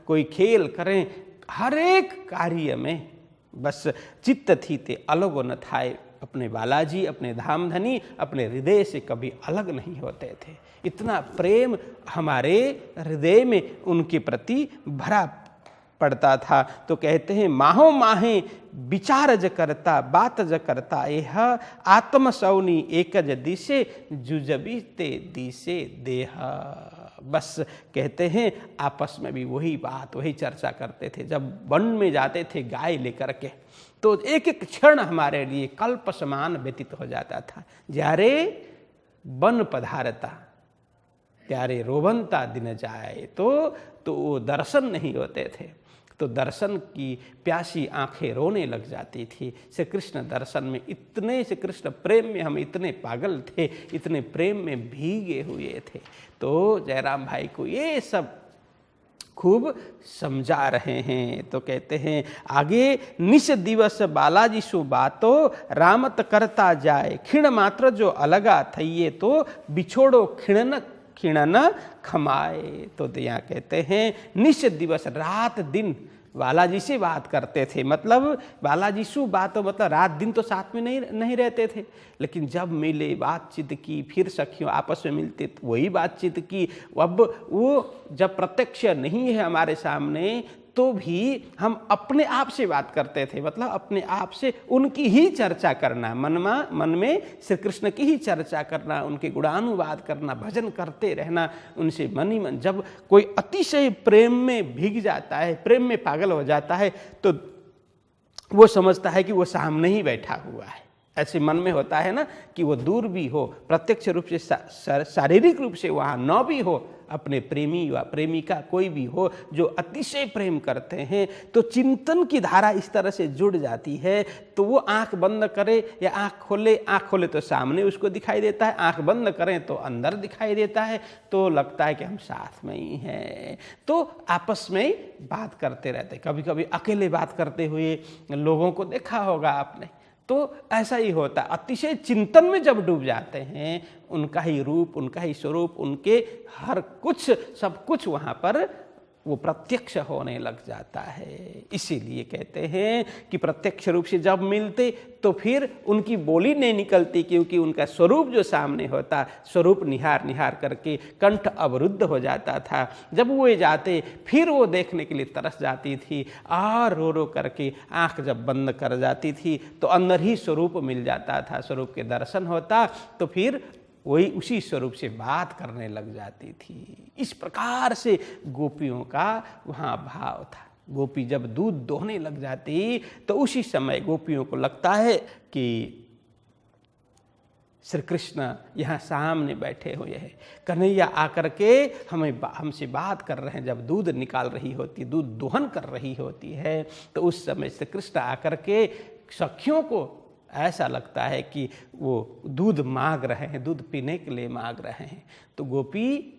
कोई खेल करें, हर एक कार्य में बस चित्त थी ते अलग न थाए। अपने बालाजी, अपने धामधनी, अपने हृदय से कभी अलग नहीं होते थे। इतना प्रेम हमारे हृदय में उनके प्रति भरा पड़ता था। तो कहते हैं माहो माहे विचार ज करता, बात ज करता, यह आत्म सौनी एकज दिशे जुजबी ते दिशे देह। बस कहते हैं आपस में भी वही बात, वही चर्चा करते थे। जब वन में जाते थे गाय लेकर के, तो एक एक क्षण हमारे लिए कल्प समान व्यतीत हो जाता था। ज्यारे बन पधारता त्यारे रोवंता दिन जाए। तो वो दर्शन नहीं होते थे, तो दर्शन की प्यासी आंखें रोने लग जाती थी। श्री कृष्ण दर्शन में इतने, श्री कृष्ण प्रेम में हम इतने पागल थे, इतने प्रेम में भीगे हुए थे। तो जयराम भाई को ये सब खूब समझा रहे हैं। तो कहते हैं आगे निश दिवस बालाजी सु बातो रामत करता जाए, क्षीण मात्र जो अलगा थइये तो बिछोड़ो खिणन खमाए। तो यहाँ कहते हैं निश दिवस, रात दिन बालाजी से बात करते थे। मतलब बालाजी सु बात, मतलब रात दिन तो साथ में नहीं रहते थे, लेकिन जब मिले बातचीत की, फिर सखियों आपस में मिलते तो वही बातचीत की। अब वो जब प्रत्यक्ष नहीं है हमारे सामने, तो भी हम अपने आप से बात करते थे। मतलब अपने आप से उनकी ही चर्चा करना, मन में श्री कृष्ण की ही चर्चा करना, उनके गुणानुवाद करना, भजन करते रहना उनसे मन ही मन। जब कोई अतिशय प्रेम में भीग जाता है, प्रेम में पागल हो जाता है, तो वो समझता है कि वो सामने ही बैठा हुआ है। ऐसे मन में होता है ना कि वो दूर भी हो, प्रत्यक्ष रूप से शारीरिक रूप से वहाँ न भी हो, अपने प्रेमी या प्रेमिका कोई भी हो जो अतिशय प्रेम करते हैं, तो चिंतन की धारा इस तरह से जुड़ जाती है। तो वो आंख बंद करे या आंख खोले तो सामने उसको दिखाई देता है, आंख बंद करें तो अंदर दिखाई देता है, तो लगता है कि हम साथ में ही हैं। तो आपस में बात करते रहते। कभी कभी अकेले बात करते हुए लोगों को देखा होगा आपने, तो ऐसा ही होता है। अतिशय चिंतन में जब डूब जाते हैं, उनका ही रूप, उनका ही स्वरूप, उनके हर कुछ, सब कुछ वहाँ पर वो प्रत्यक्ष होने लग जाता है। इसीलिए कहते हैं कि प्रत्यक्ष रूप से जब मिलते तो फिर उनकी बोली नहीं निकलती, क्योंकि उनका स्वरूप जो सामने होता, स्वरूप निहार निहार करके कंठ अवरुद्ध हो जाता था। जब वो जाते फिर वो देखने के लिए तरस जाती थी, और रो रो करके आंख जब बंद कर जाती थी तो अंदर ही स्वरूप मिल जाता था, स्वरूप के दर्शन होता, तो फिर वही उसी स्वरूप से बात करने लग जाती थी। इस प्रकार से गोपियों का वहाँ भाव था। गोपी जब दूध दोहने लग जाती तो उसी समय गोपियों को लगता है कि श्री कृष्ण यहाँ सामने बैठे हुए हैं, कन्हैया आकर के हमसे बात कर रहे हैं। जब दूध निकाल रही होती, दूध दोहन कर रही होती है, तो उस समय श्री कृष्ण आकर के सखियों को ऐसा लगता है कि वो दूध मांग रहे हैं, दूध पीने के लिए मांग रहे हैं। तो गोपी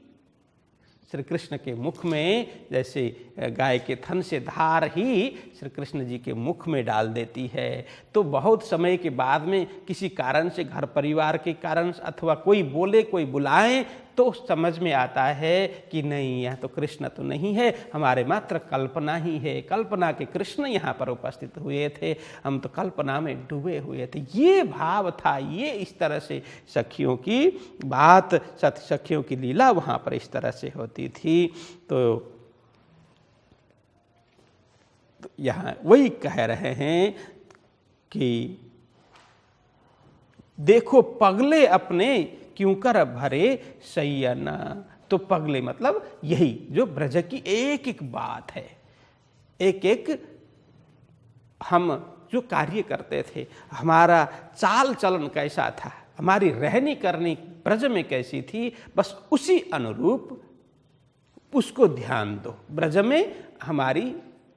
श्री कृष्ण के मुख में जैसे गाय के थन से धार ही श्री कृष्ण जी के मुख में डाल देती है। तो बहुत समय के बाद में किसी कारण से, घर परिवार के कारण अथवा कोई बोले, कोई बुलाए, तो समझ में आता है कि नहीं, यह तो कृष्ण तो नहीं है, हमारे मात्र कल्पना ही है। कल्पना के कृष्ण यहाँ पर उपस्थित हुए थे, हम तो कल्पना में डूबे हुए थे। ये भाव था, ये इस तरह से सखियों की बात, सखियों की लीला वहाँ पर इस तरह से होती थी। तो यहाँ वही कह रहे हैं कि देखो पगले अपने क्यों कर भरे सैयन। तो पगले मतलब यही जो ब्रज की एक एक बात है, एक एक हम जो कार्य करते थे, हमारा चाल चलन कैसा था, हमारी रहनी करनी ब्रज में कैसी थी, बस उसी अनुरूप उसको ध्यान दो। ब्रज में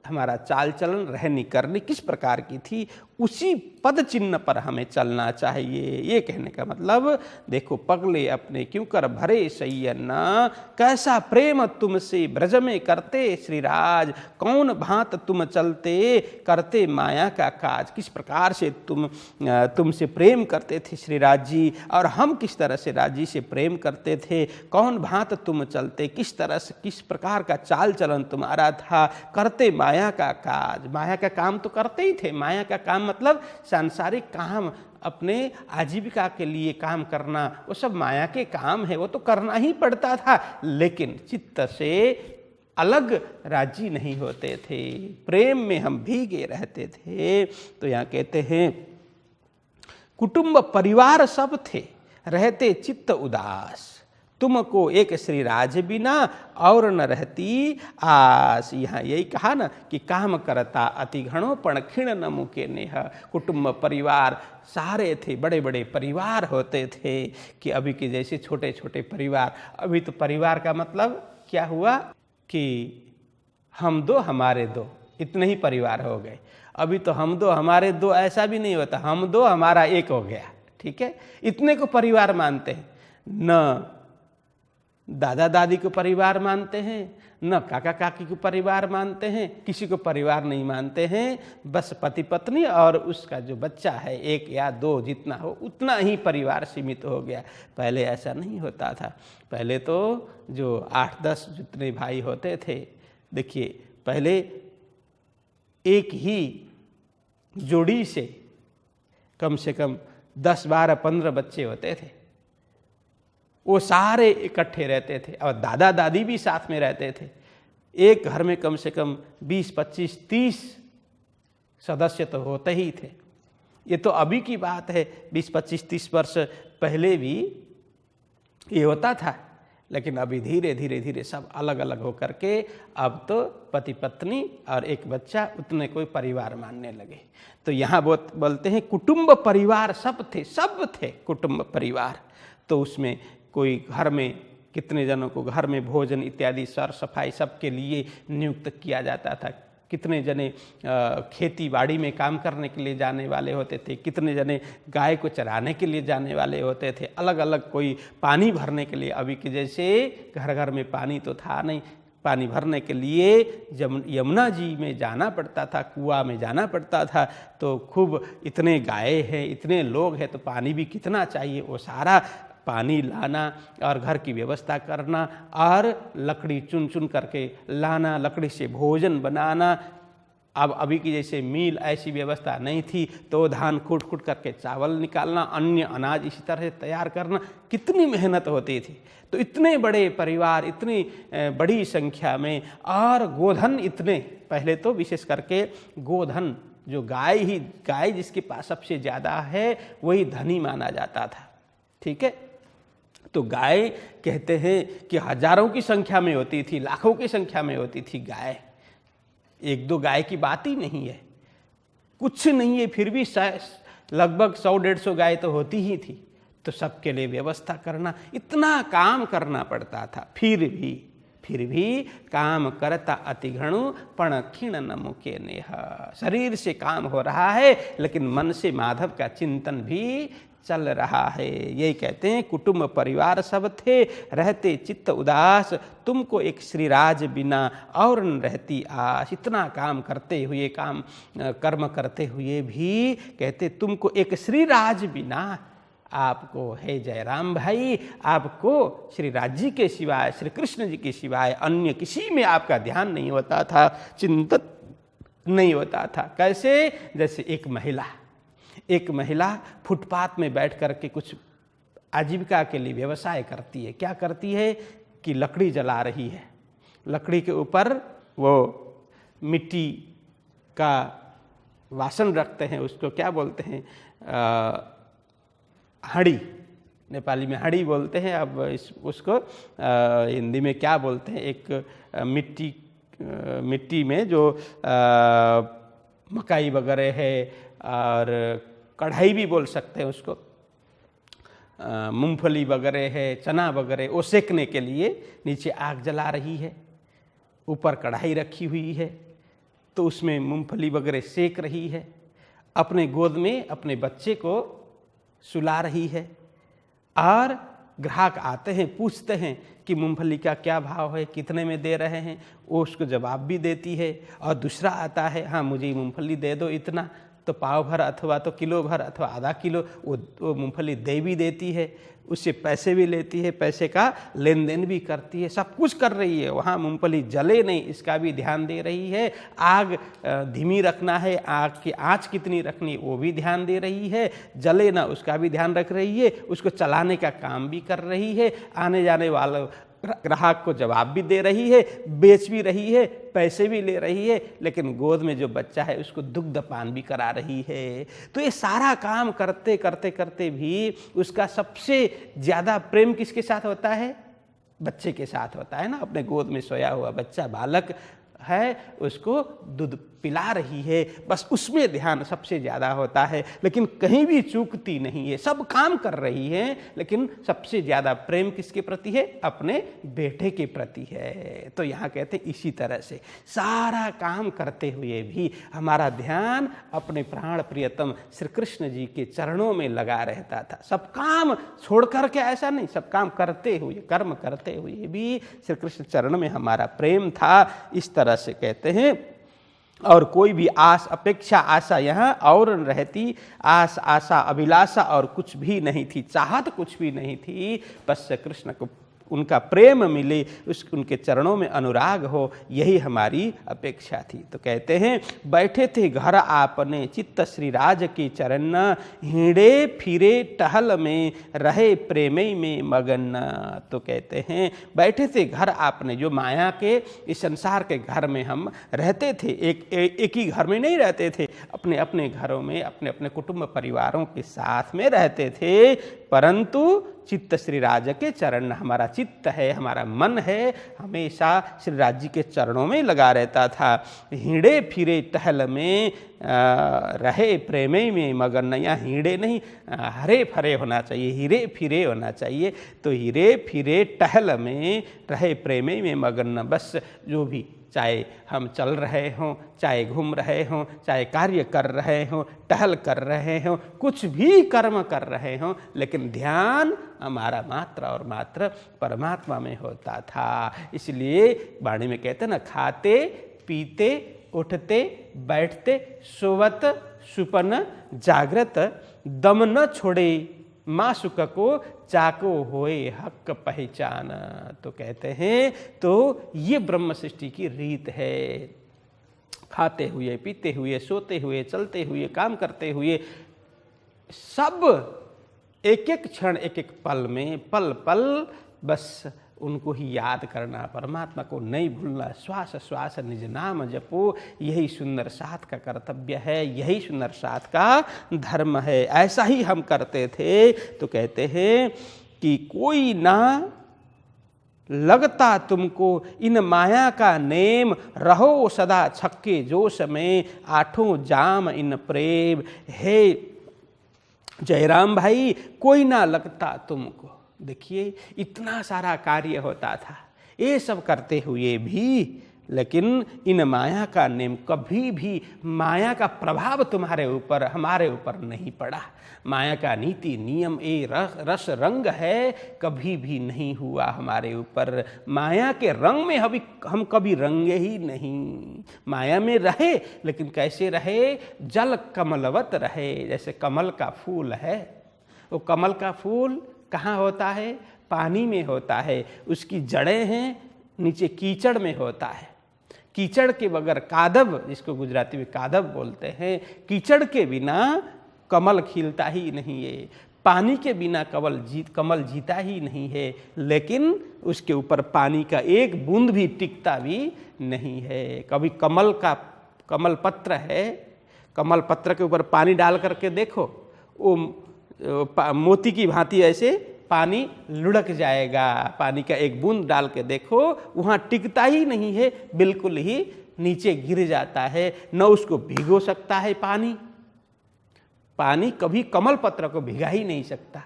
हमारा चाल चलन रहनी करनी किस प्रकार की थी, उसी पद चिन्ह पर हमें चलना चाहिए। ये कहने का मतलब देखो पगले अपने क्यों कर भरे सैयन, कैसा प्रेम तुमसे ब्रज में करते श्रीराज, कौन भांत तुम चलते करते माया का काज। किस प्रकार से तुमसे प्रेम करते थे श्रीराज जी, और हम किस तरह से राज जी से प्रेम करते थे। कौन भांत तुम चलते, किस तरह से, किस प्रकार का चाल चलन तुम्हारा था, करते माया का काज। माया का काम तो करते ही थे। माया का काम मतलब सांसारिक काम, अपने आजीविका के लिए काम करना, वो सब माया के काम है, वो तो करना ही पड़ता था। लेकिन चित्त से अलग राजी नहीं होते थे, प्रेम में हम भीगे रहते थे। तो यहाँ कहते हैं कुटुंब परिवार सब थे, रहते चित्त उदास, तुमको एक श्रीराज बिना और न रहती आस। यहाँ यही कहा ना कि काम करता अति घणो पण खिण न मुके नेह। कुटुंब परिवार सारे थे, बड़े बड़े परिवार होते थे कि अभी के जैसे छोटे छोटे परिवार। अभी तो परिवार का मतलब क्या हुआ कि हम दो हमारे दो, इतने ही परिवार हो गए। अभी तो हम दो हमारे दो ऐसा भी नहीं होता, हम दो हमारा एक हो गया। ठीक है, इतने को परिवार मानते हैं। न दादा दादी को परिवार मानते हैं, न काका काकी को परिवार मानते हैं, किसी को परिवार नहीं मानते हैं। बस पति पत्नी और उसका जो बच्चा है, एक या दो जितना हो उतना ही परिवार सीमित हो गया। पहले ऐसा नहीं होता था। पहले तो जो 8-10 जितने भाई होते थे, देखिए पहले एक ही जोड़ी से कम 10, 12, 15 बच्चे होते थे। वो सारे इकट्ठे रहते थे और दादा दादी भी साथ में रहते थे। एक घर में कम से कम 20, 25, 30 सदस्य तो होते ही थे। ये तो अभी की बात है, 20, 25, 30 वर्ष पहले भी ये होता था। लेकिन अभी धीरे धीरे सब अलग अलग होकर के अब तो पति पत्नी और एक बच्चा, उतने कोई परिवार मानने लगे। तो यहाँ बोलते हैं कुटुंब परिवार सब थे कुटुंब परिवार। तो उसमें कोई घर में कितने जनों को घर में भोजन इत्यादि सर सफाई सबके लिए नियुक्त किया जाता था। कितने जने खेती बाड़ी में काम करने के लिए जाने वाले होते थे, कितने जने गाय को चराने के लिए जाने वाले होते थे। अलग अलग कोई पानी भरने के लिए, अभी के जैसे घर घर में पानी तो था नहीं, पानी भरने के लिए यमुना जी में जाना पड़ता था, कुआं में जाना पड़ता था। तो खूब इतने गाय हैं, इतने लोग हैं, तो पानी भी कितना चाहिए, वो सारा पानी लाना और घर की व्यवस्था करना और लकड़ी चुन चुन करके लाना, लकड़ी से भोजन बनाना। अब अभी की जैसे मील ऐसी व्यवस्था नहीं थी, तो धान कूट कूट करके चावल निकालना, अन्य अनाज इसी तरह से तैयार करना, कितनी मेहनत होती थी। तो इतने बड़े परिवार, इतनी बड़ी संख्या में, और गोधन इतने, पहले तो विशेष करके गोधन जो गाय जिसके पास सबसे ज़्यादा है वही धनी माना जाता था। ठीक है, तो गाय कहते हैं कि हजारों की संख्या में होती थी, लाखों की संख्या में होती थी गाय। एक दो गाय की बात ही नहीं है, कुछ नहीं है, फिर भी लगभग 100-150 गाय तो होती ही थी। तो सबके लिए व्यवस्था करना, इतना काम करना पड़ता था। फिर भी फिर भी काम करता अति घणु पण क्षीण न मुके नेह। शरीर से काम हो रहा है लेकिन मन से माधव का चिंतन भी चल रहा है। यही कहते हैं कुटुंब परिवार सब थे, रहते चित्त उदास, तुमको एक श्रीराज बिना और न रहती आस। इतना काम करते हुए, कर्म करते हुए भी कहते तुमको एक श्रीराज बिना, आपको है जयराम भाई, आपको श्री राज जी के सिवाय, श्री कृष्ण जी के सिवाय अन्य किसी में आपका ध्यान नहीं होता था, चिंतन नहीं होता था। कैसे? जैसे एक महिला फुटपाथ में बैठ कर के कुछ आजीविका के लिए व्यवसाय करती है। क्या करती है कि लकड़ी जला रही है, लकड़ी के ऊपर वो मिट्टी का वासन रखते हैं, उसको क्या बोलते हैं, हड़ी, नेपाली में हड़ी बोलते हैं। अब उसको हिंदी में क्या बोलते हैं, एक मिट्टी में जो मकाई वगैरह है, और कढ़ाई भी बोल सकते हैं उसको, मूंगफली वगैरह है, चना वगैरह, वो सेकने के लिए नीचे आग जला रही है, ऊपर कढ़ाई रखी हुई है, तो उसमें मूंगफली वगैरह सेक रही है, अपने गोद में अपने बच्चे को सुला रही है। और ग्राहक आते हैं, पूछते हैं कि मूंगफली का क्या भाव है, कितने में दे रहे हैं, वो उसको जवाब भी देती है। और दूसरा आता है, हाँ मुझे मूंगफली दे दो इतना, तो पाव भर अथवा तो किलो भर अथवा आधा किलो वो मूंगफली दे भी देती है, उससे पैसे भी लेती है, पैसे का लेन देन भी करती है, सब कुछ कर रही है। वहाँ मूंगफली जले नहीं इसका भी ध्यान दे रही है, आग धीमी रखना है, आग की आँच कितनी रखनी वो भी ध्यान दे रही है, जले ना उसका भी ध्यान रख रही है, उसको चलाने का काम भी कर रही है, आने जाने वालों ग्राहक को जवाब भी दे रही है, बेच भी रही है, पैसे भी ले रही है, लेकिन गोद में जो बच्चा है उसको दुग्धपान भी करा रही है। तो ये सारा काम करते करते करते भी उसका सबसे ज़्यादा प्रेम किसके साथ होता है? बच्चे के साथ होता है ना। अपने गोद में सोया हुआ बच्चा, बालक है, उसको दूध पिला रही है, बस उसमें ध्यान सबसे ज़्यादा होता है। लेकिन कहीं भी चूकती नहीं है, सब काम कर रही है, लेकिन सबसे ज़्यादा प्रेम किसके प्रति है? अपने बेटे के प्रति है। तो यहाँ कहते हैं इसी तरह से सारा काम करते हुए भी हमारा ध्यान अपने प्राण प्रियतम श्री कृष्ण जी के चरणों में लगा रहता था। सब काम छोड़ करके ऐसा नहीं, सब काम करते हुए, कर्म करते हुए भी श्री कृष्ण चरण में हमारा प्रेम था। इस तरह से कहते हैं। और कोई भी आस, अपेक्षा, आशा यहाँ और रहती, आस, आशा, अभिलाषा और कुछ भी नहीं थी, चाहत कुछ भी नहीं थी, बस कृष्ण को उनका प्रेम मिले, उनके चरणों में अनुराग हो, यही हमारी अपेक्षा थी। तो कहते हैं बैठे थे घर आपने चित्त श्री राज के चरण, हिड़े फिरे टहल में रहे प्रेमई में मगन। तो कहते हैं बैठे थे घर आपने, जो माया के इस संसार के घर में हम रहते थे, एक ही घर में नहीं रहते थे, अपने अपने घरों में अपने अपने कुटुंब परिवारों के साथ में रहते थे, परंतु चित्त श्री राज के चरण, हमारा चित्त है, हमारा मन है, हमेशा श्री राज जी के चरणों में लगा रहता था। हिड़े फिरे टहल में रहे प्रेमे में मगन। यहाँ हिड़े नहीं, हरे फरे होना चाहिए, हिरे फिरे होना चाहिए। तो हिरे फिरे टहल में रहे प्रेमे में मगन। बस जो भी, चाहे हम चल रहे हों, चाहे घूम रहे हों, चाहे कार्य कर रहे हों, टहल कर रहे हों, कुछ भी कर्म कर रहे हों, लेकिन ध्यान हमारा मात्र और मात्र परमात्मा में होता था। इसलिए वाणी में कहते हैं ना, खाते पीते उठते बैठते सोवत सुपन जागृत, दम न छोड़े माँ सुख को चाको होए हक पहचान। तो कहते हैं तो ये ब्रह्म सृष्टि की रीत है। खाते हुए, पीते हुए, सोते हुए, चलते हुए, काम करते हुए, सब एक एक क्षण, एक एक पल में, पल पल बस उनको ही याद करना, परमात्मा को नहीं भूलना, श्वास श्वास निज नाम जपो, यही सुंदर साथ का कर्तव्य है, यही सुंदर साथ का धर्म है। ऐसा ही हम करते थे। तो कहते हैं कि कोई ना लगता तुमको इन माया का नेम, रहो सदा छक्के जोश में, आठों जाम इन प्रेम। हे जयराम भाई, कोई ना लगता तुमको। देखिए इतना सारा कार्य होता था, ये सब करते हुए भी, लेकिन इन माया का नेम कभी भी, माया का प्रभाव तुम्हारे ऊपर, हमारे ऊपर नहीं पड़ा। माया का नीति नियम ये रस रंग है, कभी भी नहीं हुआ हमारे ऊपर। माया के रंग में हम कभी रंगे ही नहीं। माया में रहे, लेकिन कैसे रहे? जल कमलवत रहे। जैसे कमल का फूल है, वो कमल का फूल कहाँ होता है? पानी में होता है। उसकी जड़ें हैं नीचे कीचड़ में होता है। कीचड़ के बगैर, कादब जिसको गुजराती में कादब बोलते हैं, कीचड़ के बिना कमल खिलता ही नहीं है। पानी के बिना कमल जीता ही नहीं है। लेकिन उसके ऊपर पानी का एक बूंद भी टिकता भी नहीं है। कभी कमल पत्र है, कमल पत्र के ऊपर पानी डाल करके देखो, वो मोती की भांति ऐसे पानी लुढ़क जाएगा। पानी का एक बूंद डाल के देखो, वहाँ टिकता ही नहीं है, बिल्कुल ही नीचे गिर जाता है। न उसको भिगो सकता है पानी कभी कमल पत्र को भिगा ही नहीं सकता,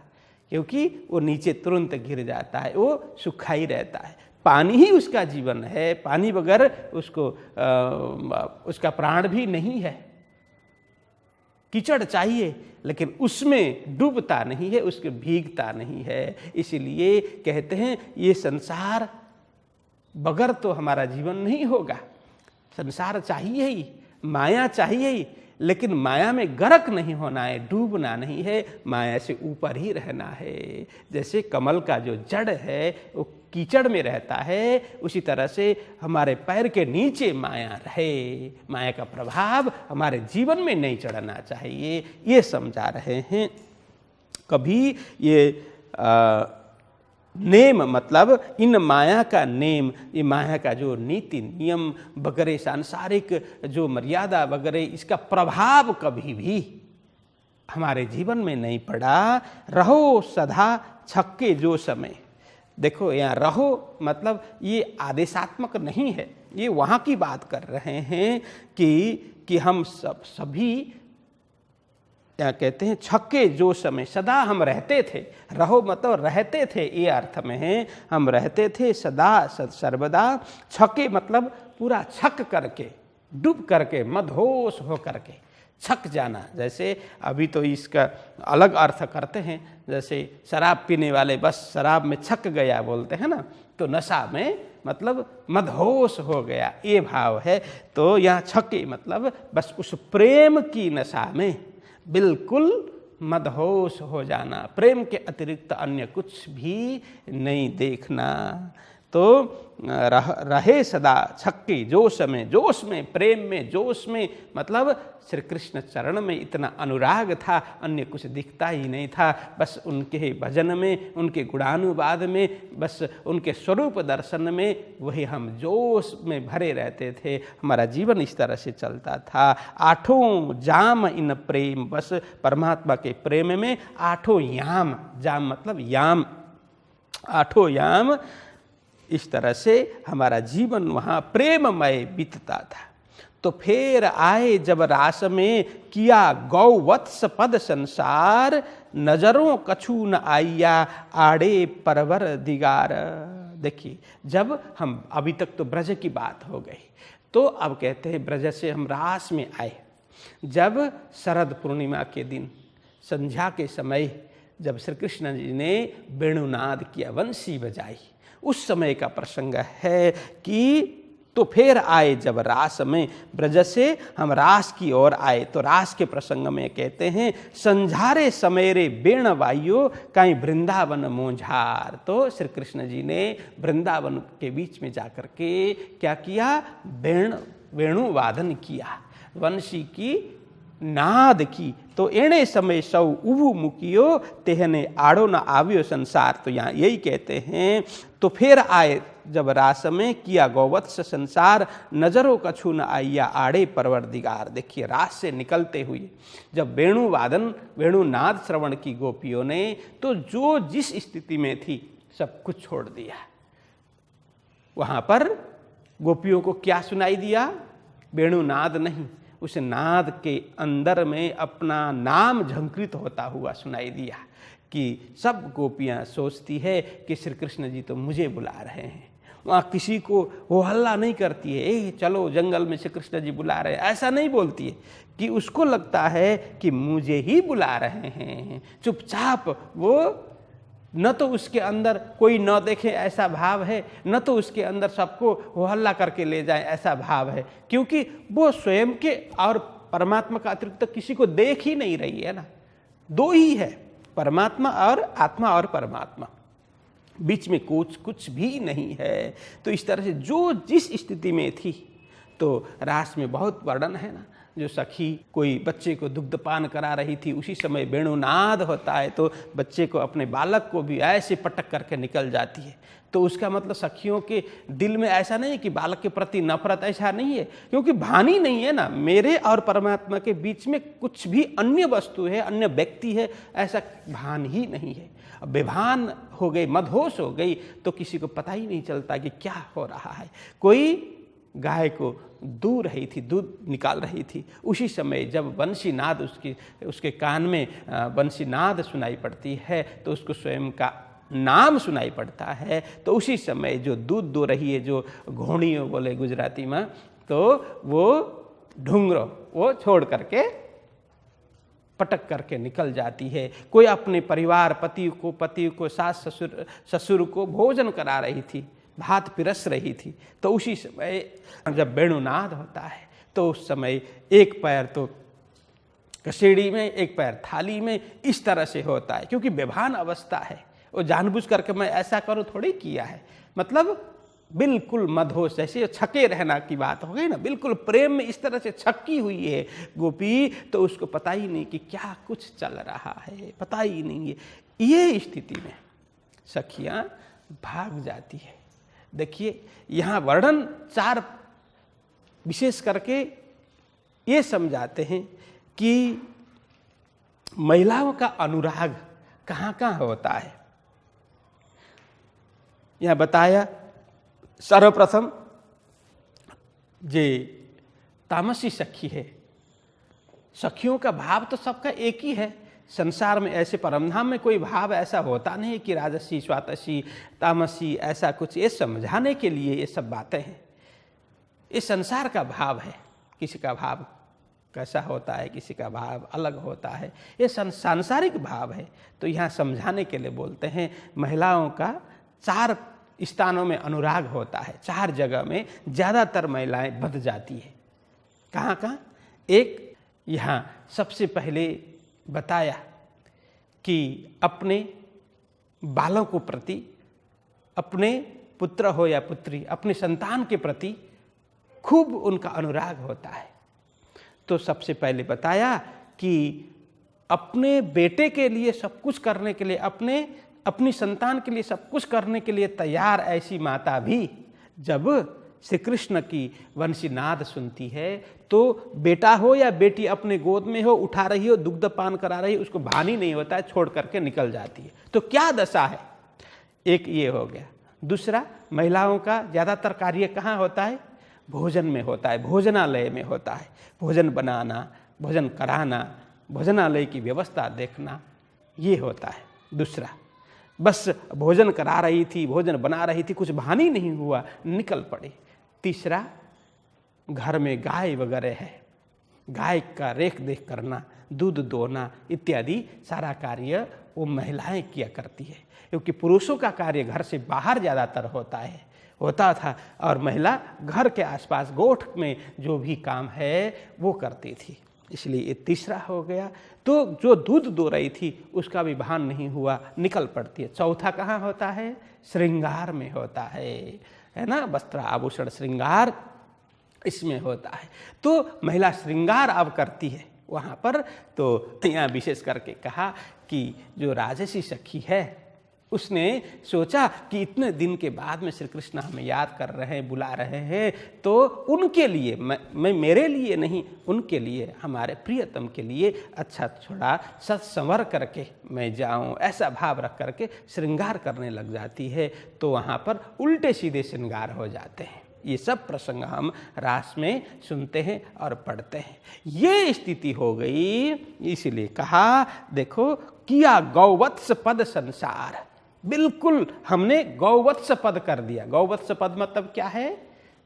क्योंकि वो नीचे तुरंत गिर जाता है, वो सूखा ही रहता है। पानी ही उसका जीवन है। पानी बगैर उसका प्राण भी नहीं है। कीचड़ चाहिए, लेकिन उसमें डूबता नहीं है, उसके भीगता नहीं है। इसीलिए कहते हैं ये संसार बगैर तो हमारा जीवन नहीं होगा। संसार चाहिए ही, माया चाहिए ही, लेकिन माया में गर्क नहीं होना है, डूबना नहीं है, माया से ऊपर ही रहना है। जैसे कमल का जो जड़ है वो कीचड़ में रहता है, उसी तरह से हमारे पैर के नीचे माया रहे। माया का प्रभाव हमारे जीवन में नहीं चढ़ना चाहिए, ये समझा रहे हैं। कभी ये नेम मतलब इन माया का नेम, ये माया का जो नीति नियम वगैरह, सांसारिक जो मर्यादा वगैरह, इसका प्रभाव कभी भी हमारे जीवन में नहीं पड़ा। रहो सदा छक्के जो समय। देखो यहाँ रहो मतलब ये आदेशात्मक नहीं है, ये वहाँ की बात कर रहे हैं कि हम सभी क्या कहते हैं, छक्के जो समय, सदा हम रहते थे। रहो मतलब रहते थे, ये अर्थ में है, हम रहते थे सदा सर्वदा। छक्के मतलब पूरा छक करके, डूब करके, मदहोश हो करके, छक जाना। जैसे अभी तो इसका अलग अर्थ करते हैं, जैसे शराब पीने वाले बस शराब में छक गया बोलते हैं ना, तो नशा में मतलब मदहोश हो गया, ये भाव है। तो यहाँ छके मतलब बस उस प्रेम की नशा में बिल्कुल मदहोश हो जाना, प्रेम के अतिरिक्त अन्य कुछ भी नहीं देखना। तो रहे सदा छक्के जोश में, जोश में, प्रेम में, जोश में, मतलब श्री कृष्ण चरण में इतना अनुराग था, अन्य कुछ दिखता ही नहीं था। बस उनके भजन में, उनके गुणानुवाद में, बस उनके स्वरूप दर्शन में, वही हम जोश में भरे रहते थे। हमारा जीवन इस तरह से चलता था। आठों जाम इन प्रेम, बस परमात्मा के प्रेम में आठों याम, जाम मतलब याम, आठों याम, इस तरह से हमारा जीवन वहाँ प्रेममय बीतता था। तो फिर आए जब रास में, किया गौवत्स पद संसार, नजरों कछु न आइया आड़े परवर दिगार। देखिए, जब हम अभी तक तो ब्रज की बात हो गई, तो अब कहते हैं ब्रज से हम रास में आए। जब शरद पूर्णिमा के दिन संध्या के समय जब श्री कृष्ण जी ने वेणुनाद किया, वंशी बजाई, उस समय का प्रसंग है कि तो फिर आए जब रास में, ब्रज से हम रास की ओर आए। तो रास के प्रसंग में कहते हैं, संझारे समेरे बेण वाइयो कहीं वृंदावन मोझार। तो श्री कृष्ण जी ने वृंदावन के बीच में जाकर के क्या किया, वेणु वादन किया, वंशी की नाद की। तो एणे समय सौ उबु मुकियो तेहने आड़ो न आवियो संसार। तो यहाँ यही कहते हैं, तो फिर आए जब रास में, किया गौवत्स संसार, नजरों कछु न आइया आड़े परवरदिगार। देखिए, रास से निकलते हुए जब वेणु वादन, वेणुनाद श्रवण की गोपियों ने, तो जो जिस स्थिति में थी सब कुछ छोड़ दिया। वहाँ पर गोपियों को क्या सुनाई दिया, वेणुनाद नहीं, उस नाद के अंदर में अपना नाम झंकृत होता हुआ सुनाई दिया कि सब गोपियाँ सोचती है कि श्री कृष्ण जी तो मुझे बुला रहे हैं। वहाँ किसी को वो हल्ला नहीं करती है, ए चलो जंगल में श्री कृष्ण जी बुला रहे हैं, ऐसा नहीं बोलती है कि उसको लगता है कि मुझे ही बुला रहे हैं। चुपचाप वो, न तो उसके अंदर कोई न देखे ऐसा भाव है, न तो उसके अंदर सबको वो हल्ला करके ले जाए ऐसा भाव है, क्योंकि वो स्वयं के और परमात्मा का अतिरिक्त तो किसी को देख ही नहीं रही है ना। दो ही है, परमात्मा और आत्मा और परमात्मा, बीच में कुछ भी नहीं है। तो इस तरह से जो जिस स्थिति में थी, तो रास में बहुत वर्णन है ना, जो सखी कोई बच्चे को दुग्धपान करा रही थी, उसी समय वेणुनाद होता है तो बच्चे को, अपने बालक को भी ऐसे पटक करके निकल जाती है। तो उसका मतलब सखियों के दिल में ऐसा नहीं है कि बालक के प्रति नफरत, ऐसा नहीं है, क्योंकि भान ही नहीं है ना, मेरे और परमात्मा के बीच में कुछ भी अन्य वस्तु है, अन्य व्यक्ति है, ऐसा भान ही नहीं है। अब बेभान हो गई, मदहोश हो गई, तो किसी को पता ही नहीं चलता कि क्या हो रहा है। कोई गाय को दूध रही थी, दूध निकाल रही थी, उसी समय जब बंसीनाद उसके कान में बंसीनाद सुनाई पड़ती है, तो उसको स्वयं का नाम सुनाई पड़ता है। तो उसी समय जो दूध दो रही है, जो घोड़ियों बोले गुजराती में, तो वो ढूंगरो वो छोड़ करके पटक करके निकल जाती है। कोई अपने परिवार, पति को, सास ससुर को भोजन करा रही थी, भात पिरस रही थी, तो उसी समय जब वेणुनाद होता है, तो उस समय एक पैर तो कसेड़ी में, एक पैर थाली में, इस तरह से होता है, क्योंकि बेभान अवस्था है। वो जानबूझ करके मैं ऐसा करूँ थोड़ी किया है, मतलब बिल्कुल मदहोश, जैसे छके रहना की बात हो गई ना, बिल्कुल प्रेम में इस तरह से छकी हुई है गोपी, तो उसको पता ही नहीं कि क्या कुछ चल रहा है, पता ही नहीं है। ये स्थिति में सखियाँ भाग जाती है। देखिए यहाँ वर्णन 4 विशेष करके ये समझाते हैं कि महिलाओं का अनुराग कहाँ कहाँ होता है। यहाँ बताया सर्वप्रथम जे तामसी सखी है, सखियों का भाव तो सबका एक ही है। संसार में ऐसे परमधाम में कोई भाव ऐसा होता नहीं कि राजसी, स्वातसी, तामसी, ऐसा कुछ। ये समझाने के लिए ये सब बातें हैं। ये संसार का भाव है, किसी का भाव कैसा होता है, किसी का भाव अलग होता है, ये सांसारिक भाव है। तो यहाँ समझाने के लिए बोलते हैं महिलाओं का 4 स्थानों में अनुराग होता है, 4 जगह में ज़्यादातर महिलाएं बंध जाती है। कहाँ कहाँ? एक यहाँ सबसे पहले बताया कि अपने बालों को प्रति, अपने पुत्र हो या पुत्री, अपने संतान के प्रति खूब उनका अनुराग होता है। तो सबसे पहले बताया कि अपने बेटे के लिए सब कुछ करने के लिए, अपनी संतान के लिए सब कुछ करने के लिए तैयार ऐसी माता भी जब श्री कृष्ण की वंशीनाद सुनती है, तो बेटा हो या बेटी अपने गोद में हो, उठा रही हो, दुग्धपान करा रही हो, उसको भान ही नहीं होता है, छोड़ करके निकल जाती है। तो क्या दशा है? एक ये हो गया। दूसरा, महिलाओं का ज़्यादातर कार्य कहाँ होता है? भोजन में होता है, भोजनालय में होता है। भोजन बनाना, भोजन कराना, भोजनालय की व्यवस्था देखना, ये होता है। दूसरा, बस भोजन करा रही थी, भोजन बना रही थी, कुछ भान ही नहीं हुआ, निकल पड़ी। तीसरा, घर में गाय वगैरह है, गाय का रेख देख करना, दूध दोना इत्यादि सारा कार्य वो महिलाएं किया करती है, क्योंकि पुरुषों का कार्य घर से बाहर ज़्यादातर होता था, और महिला घर के आसपास गोठ में जो भी काम है वो करती थी। इसलिए ये तीसरा हो गया। तो जो दूध दो रही थी उसका भी भान नहीं हुआ, निकल पड़ती है। चौथा कहाँ होता है? श्रृंगार में होता है ना, वस्त्र आभूषण श्रृंगार इसमें होता है। तो महिला श्रृंगार अब करती है वहाँ पर। तो यहाँ विशेष करके कहा कि जो राजसी सखी है उसने सोचा कि इतने दिन के बाद में श्री कृष्ण हमें याद कर रहे हैं, बुला रहे हैं, तो उनके लिए मैं मेरे लिए नहीं, उनके लिए, हमारे प्रियतम के लिए अच्छा थोड़ा सत्संवर करके मैं जाऊं, ऐसा भाव रख करके श्रृंगार करने लग जाती है। तो वहाँ पर उल्टे सीधे श्रृंगार हो जाते हैं। ये सब प्रसंग हम रास में सुनते हैं और पढ़ते हैं। ये स्थिति हो गई, इसलिए कहा देखो, किया गौवत्स पद संसार। बिल्कुल हमने गौवत्स पद कर दिया। गौवत्स पद मतलब क्या है?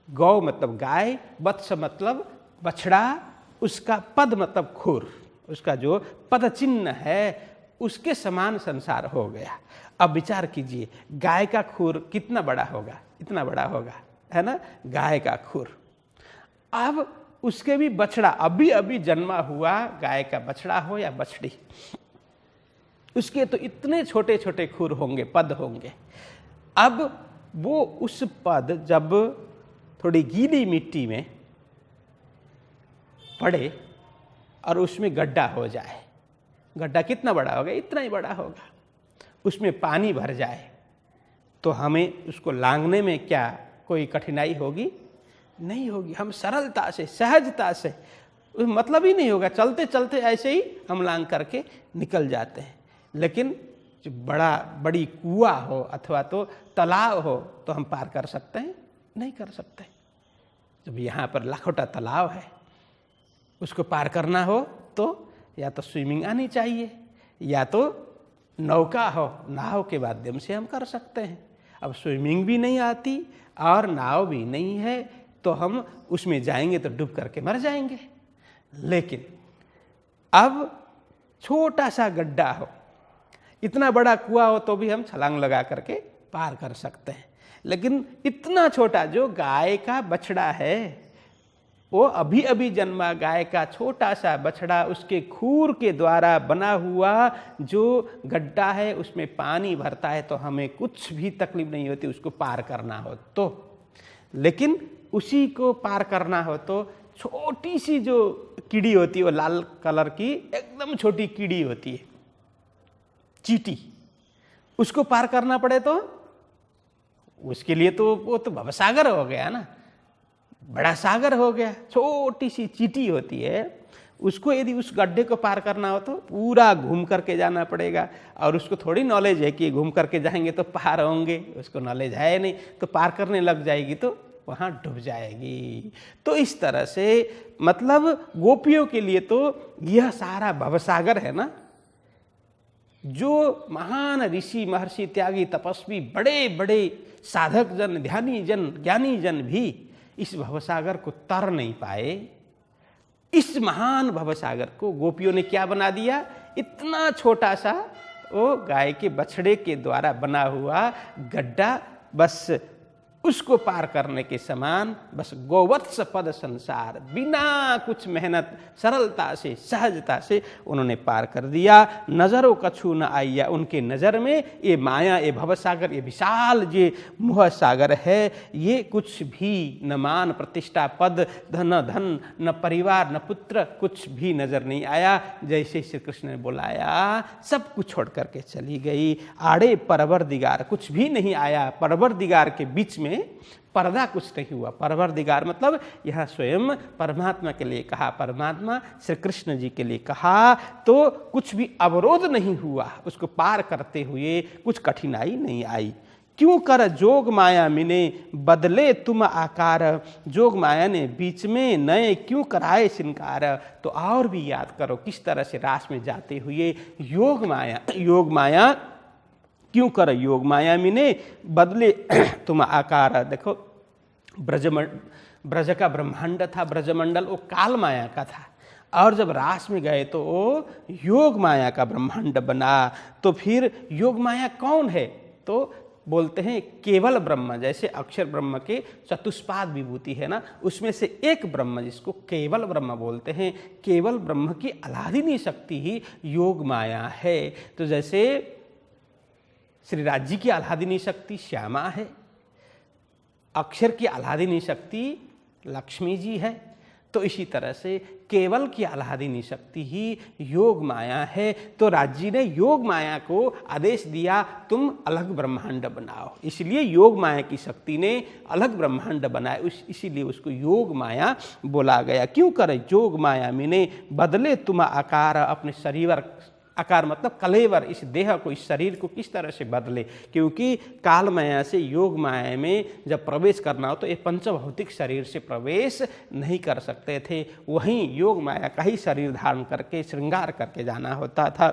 गौ मतलब गाय, वत्स मतलब बछड़ा, उसका पद मतलब खुर, उसका जो पद चिन्ह है उसके समान संसार हो गया। अब विचार कीजिए, गाय का खुर कितना बड़ा होगा? इतना बड़ा होगा, है ना, गाय का खुर। अब उसके भी बछड़ा, अभी अभी जन्मा हुआ गाय का बछड़ा हो या बछड़ी, उसके तो इतने छोटे छोटे खुर होंगे, पद होंगे। अब वो उस पद जब थोड़ी गीली मिट्टी में पड़े और उसमें गड्ढा हो जाए, गड्ढा कितना बड़ा होगा? इतना ही बड़ा होगा। उसमें पानी भर जाए तो हमें उसको लांघने में क्या कोई कठिनाई होगी? नहीं होगी। हम सरलता से, सहजता से, मतलब ही नहीं होगा, चलते चलते ऐसे ही हम लांघ करके निकल जाते हैं। लेकिन जो बड़ी कुआं हो अथवा तो तालाब हो तो हम पार कर सकते हैं? नहीं कर सकते। जब यहाँ पर लाखोटा तालाब है, उसको पार करना हो तो या तो स्विमिंग आनी चाहिए या तो नौका हो, नाव के माध्यम से हम कर सकते हैं। अब स्विमिंग भी नहीं आती और नाव भी नहीं है तो हम उसमें जाएंगे तो डूब करके मर जाएंगे। लेकिन अब छोटा सा गड्ढा हो, इतना बड़ा कुआं हो तो भी हम छलांग लगा करके पार कर सकते हैं। लेकिन इतना छोटा जो गाय का बछड़ा है, वो अभी अभी जन्मा गाय का छोटा सा बछड़ा, उसके खूर के द्वारा बना हुआ जो गड्ढा है उसमें पानी भरता है तो हमें कुछ भी तकलीफ नहीं होती उसको पार करना हो तो। लेकिन उसी को पार करना हो तो छोटी सी जो कीड़ी होती है, वो लाल कलर की एकदम छोटी कीड़ी होती है, चींटी, उसको पार करना पड़े तो उसके लिए तो वो तो भवसागर हो गया ना, बड़ा सागर हो गया। छोटी सी चींटी होती है, उसको यदि उस गड्ढे को पार करना हो तो पूरा घूम करके जाना पड़ेगा। और उसको थोड़ी नॉलेज है कि घूम करके जाएंगे तो पार होंगे, उसको नॉलेज है नहीं, तो पार करने लग जाएगी तो वहाँ डूब जाएगी। तो इस तरह से मतलब गोपियों के लिए तो यह सारा भवसागर है ना। जो महान ऋषि, महर्षि, त्यागी, तपस्वी, बड़े बड़े साधक जन, ध्यानी जन, ज्ञानी जन भी इस भवसागर को तर नहीं पाए। इस महान भवसागर को गोपियों ने क्या बना दिया? इतना छोटा सा वो गाय के बछड़े के द्वारा बना हुआ गड्ढा, बस उसको पार करने के समान, बस गोवत्स पद संसार, बिना कुछ मेहनत, सरलता से, सहजता से उन्होंने पार कर दिया। नजरों कछु न आइया, उनके नज़र में ये माया, ये भवसागर, ये विशाल ये मोह सागर है, ये कुछ भी न मान प्रतिष्ठा, पद, न धन, न परिवार, न पुत्र, कुछ भी नजर नहीं आया। जैसे श्री कृष्ण ने बुलाया सब कुछ छोड़ करके चली गई। आड़े परवरदिगार, कुछ भी नहीं आया। परवरदिगार के बीच में पर्दा कुछ नहीं हुआ। परवरदिगार मतलब यह स्वयं परमात्मा के लिए कहा, परमात्मा श्री कृष्ण जी के लिए कहा, तो कुछ भी अवरोध नहीं हुआ, उसको पार करते हुए कुछ कठिनाई नहीं आई। क्यों कर जोग माया मिने बदले तुम आकार, जोग माया ने बीच में नए क्यों कराए श्रृंगार। तो और भी याद करो किस तरह से रास में जाते हुए योग माया क्यों कर योग माया मिने बदले तुम आकार। देखो ब्रज का ब्रह्मांड था, ब्रजमंडल, वो काल माया का था, और जब रास में गए तो वो योग माया का ब्रह्मांड बना। तो फिर योग माया कौन है? तो बोलते हैं केवल ब्रह्म। जैसे अक्षर ब्रह्म के चतुष्पाद विभूति है ना, उसमें से एक ब्रह्म जिसको केवल ब्रह्म बोलते हैं, केवल ब्रह्म की आह्लादिनी शक्ति ही योग माया है। तो जैसे श्री राज जी की आह्लादिनी शक्ति श्यामा है, अक्षर की आह्लादिनी शक्ति लक्ष्मी जी है, तो इसी तरह से केवल की आह्लादिनी शक्ति ही योग माया है। तो राज जी ने योग माया को आदेश दिया तुम अलग ब्रह्मांड बनाओ, इसलिए योग माया की शक्ति ने अलग ब्रह्मांड बनाए, इसीलिए उसको योग माया बोला गया। क्यों करे जोग माया मिने बदले तुम आकार, अपने शरीर, आकार मतलब कलेवर, इस देह को, इस शरीर को किस तरह से बदले, क्योंकि काल माया से योग माया में जब प्रवेश करना हो तो ये पंचभौतिक शरीर से प्रवेश नहीं कर सकते थे, वहीं योग माया का ही शरीर धारण करके श्रृंगार करके जाना होता था।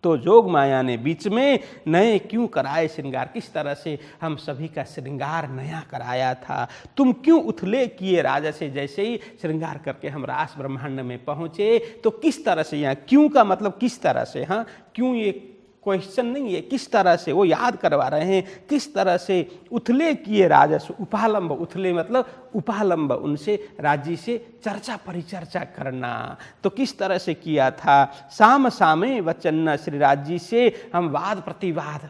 तो जोग माया ने बीच में नए क्यों कराए श्रृंगार। किस तरह से हम सभी का श्रृंगार नया कराया था। तुम क्यों उथले किए राजा से, जैसे ही श्रृंगार करके हम रास ब्रह्मांड में पहुँचे तो किस तरह से, यहाँ क्यों का मतलब किस तरह से, हाँ क्यों ये क्वेश्चन नहीं है, किस तरह से वो याद करवा रहे हैं, किस तरह से उथले किए राजस्व। उपालंब, उथले मतलब उपालंब, उनसे राजी से चर्चा परिचर्चा करना, तो किस तरह से किया था। साम सामे वचन, श्री राजी से हम वाद प्रतिवाद,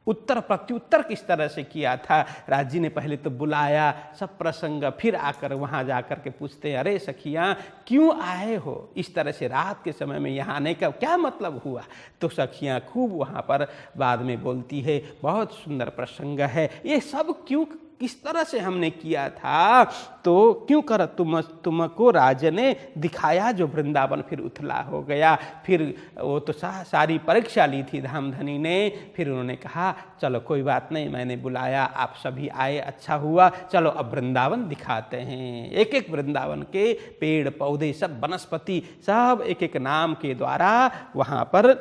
उत्तर प्रत्युत्तर किस तरह से किया था। राजी ने पहले तो बुलाया सब प्रसंग, फिर आकर वहाँ जाकर के पूछते हैं अरे सखियाँ क्यों आए हो, इस तरह से रात के समय में यहाँ आने का क्या मतलब हुआ। तो सखियाँ खूब वहाँ पर बाद में बोलती है, बहुत सुंदर प्रसंग है, ये सब क्यों किस तरह से हमने किया था। तो क्यों कर तुमको राज ने दिखाया जो वृंदावन फिर उथला हो गया। फिर वो तो सारी परीक्षा ली थी धामधनी ने, फिर उन्होंने कहा चलो कोई बात नहीं, मैंने बुलाया, आप सभी आए, अच्छा हुआ, चलो अब वृंदावन दिखाते हैं। एक एक वृंदावन के पेड़ पौधे सब वनस्पति सब एक एक नाम के द्वारा वहाँ पर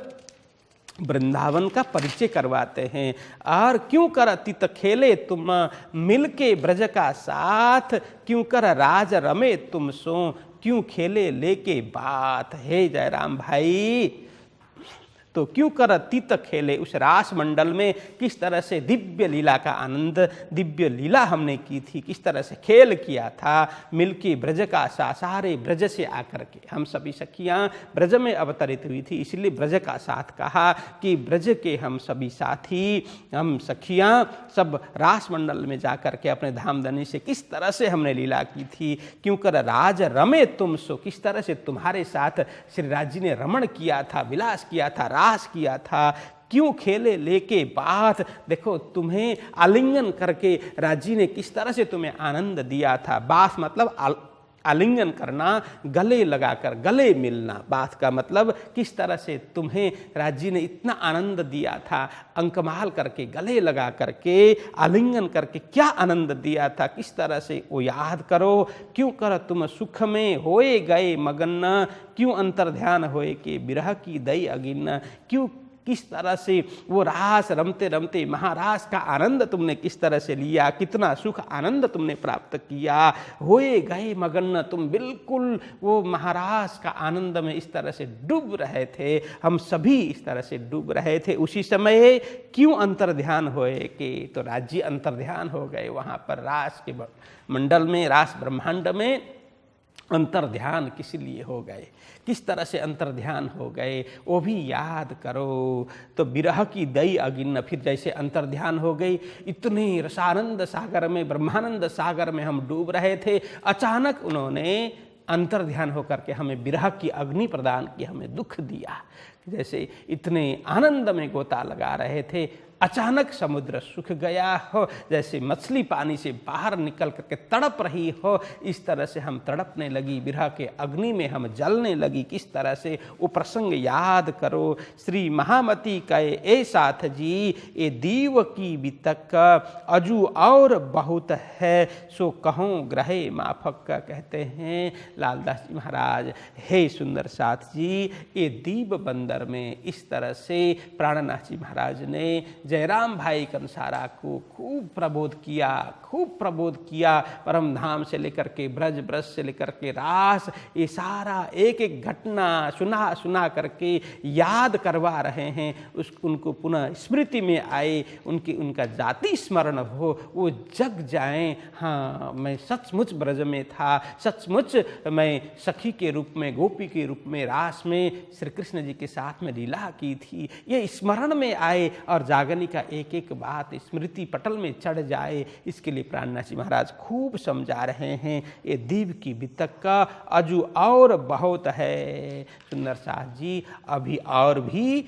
वृंदावन का परिचय करवाते हैं। और क्यों कर अतीत खेले तुम मिलके ब्रज का साथ, क्यों कर राज रमे तुम सो, क्यों खेले लेके बात। हे जयराम भाई, तो क्यों कर तीत खेले उस रास मंडल में, किस तरह से दिव्य लीला का आनंद, दिव्य लीला हमने की थी, किस तरह से खेल किया था। मिलके ब्रज का सा, सारे ब्रज से आकर के हम सभी सखियाँ ब्रज में अवतरित हुई थी, इसलिए ब्रज का साथ कहा कि ब्रज के हम सभी साथी, हम सखियाँ सब रास मंडल में जाकर के अपने धामधनी से किस तरह से हमने लीला की थी। क्यों कर राज रमे तुम सो, किस तरह से तुम्हारे साथ श्री राज जी ने रमण किया था, विलास किया था, रास किया था। क्यों खेले लेके बात, देखो तुम्हें आलिंगन करके राजी ने किस तरह से तुम्हें आनंद दिया था। बात मतलब आलिंगन करना, गले लगाकर गले मिलना। बात का मतलब किस तरह से तुम्हें राजी ने इतना आनंद दिया था, अंकमाल करके गले लगा करके आलिंगन करके क्या आनंद दिया था, किस तरह से वो याद करो। क्यों कर तुम सुख में होए गए मगन, क्यों अंतर ध्यान होए के बिरह की दई अगिन। क्यों किस तरह से वो रास रमते रमते महारास का आनंद तुमने किस तरह से लिया, कितना सुख आनंद तुमने प्राप्त किया। होए गए मगन, तुम बिल्कुल वो महारास का आनंद में इस तरह से डूब रहे थे, हम सभी इस तरह से डूब रहे थे उसी समय। क्यों अंतर ध्यान होए के, तो राज्य अंतर ध्यान हो गए वहाँ पर रास के मंडल में, रास ब्रह्मांड में अंतर ध्यान किस लिए हो गए, किस तरह से अंतर ध्यान हो गए, वो भी याद करो। तो विरह की दई अगिन, फिर जैसे अंतर ध्यान हो गई, इतने रसानंद सागर में, ब्रह्मानंद सागर में हम डूब रहे थे, अचानक उन्होंने अंतर ध्यान होकर के हमें विरह की अग्नि प्रदान की, हमें दुख दिया। जैसे इतने आनंद में गोता लगा रहे थे, अचानक समुद्र सूख गया हो, जैसे मछली पानी से बाहर निकल करके तड़प रही हो, इस तरह से हम तड़पने लगी, विरह के अग्नि में हम जलने लगी। किस तरह से वो प्रसंग याद करो। श्री महामती कहे ए साथ जी, ये दीव की बितक अजू और बहुत है, सो कहूँ ग्रहे माफक। कहते हैं लालदास जी महाराज, हे सुंदर साथ जी, ये दीव बंदर में इस तरह से प्राणनाथ जी महाराज ने जयराम भाई कंसारा को खूब प्रबोध किया, परम धाम से लेकर के ब्रज, ब्रज से लेकर के रास, ये सारा एक एक घटना सुना करके याद करवा रहे हैं। उनको पुनः स्मृति में आए, उनका जाति स्मरण हो, वो जग जाएं, हाँ मैं सचमुच ब्रज में था, सचमुच मैं सखी के रूप में, गोपी के रूप में रास में श्री कृष्ण जी के साथ में लीला की थी। ये स्मरण में आए और जागने का एक एक बात स्मृति पटल में चढ़ जाए, इसके लिए प्राणनाथ जी महाराज खूब समझा रहे हैं। ये दीव की बितक का अजू और बहुत है। सुंदर साथ जी, अभी और भी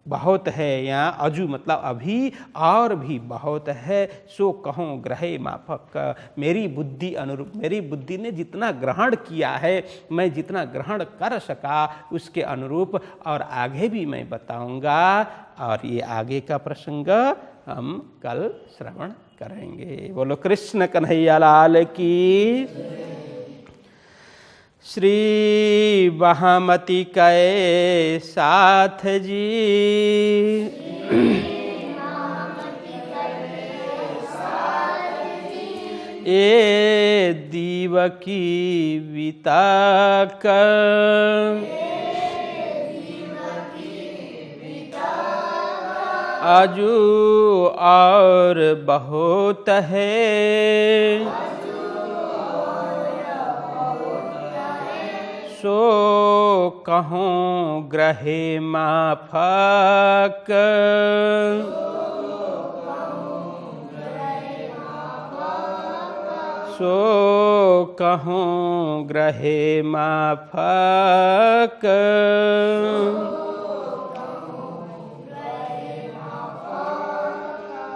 बहुत है, यहाँ अजू मतलब अभी और भी बहुत है, सो कहूँ ग्रहे माफक। मेरी बुद्धि अनुरूप, मेरी बुद्धि ने जितना ग्रहण किया है, मैं जितना ग्रहण कर सका उसके अनुरूप और आगे भी मैं बताऊंगा। और ये आगे का प्रसंग हम कल श्रवण करेंगे। बोलो कृष्ण कन्हैया लाल की। श्री महामती कै साथ जी, ए दीवकी विताक, आजू और बहुत है, सो कहूँ ग्रहे माफक, सो कहूँ ग्रहे माफक।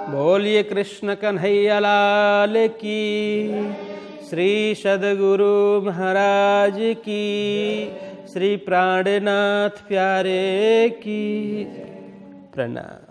बोलिए कृष्ण कन्हैया लाल की, श्री सद्गुरु महाराज की, श्री प्राणनाथ प्यारे की। प्रणाम।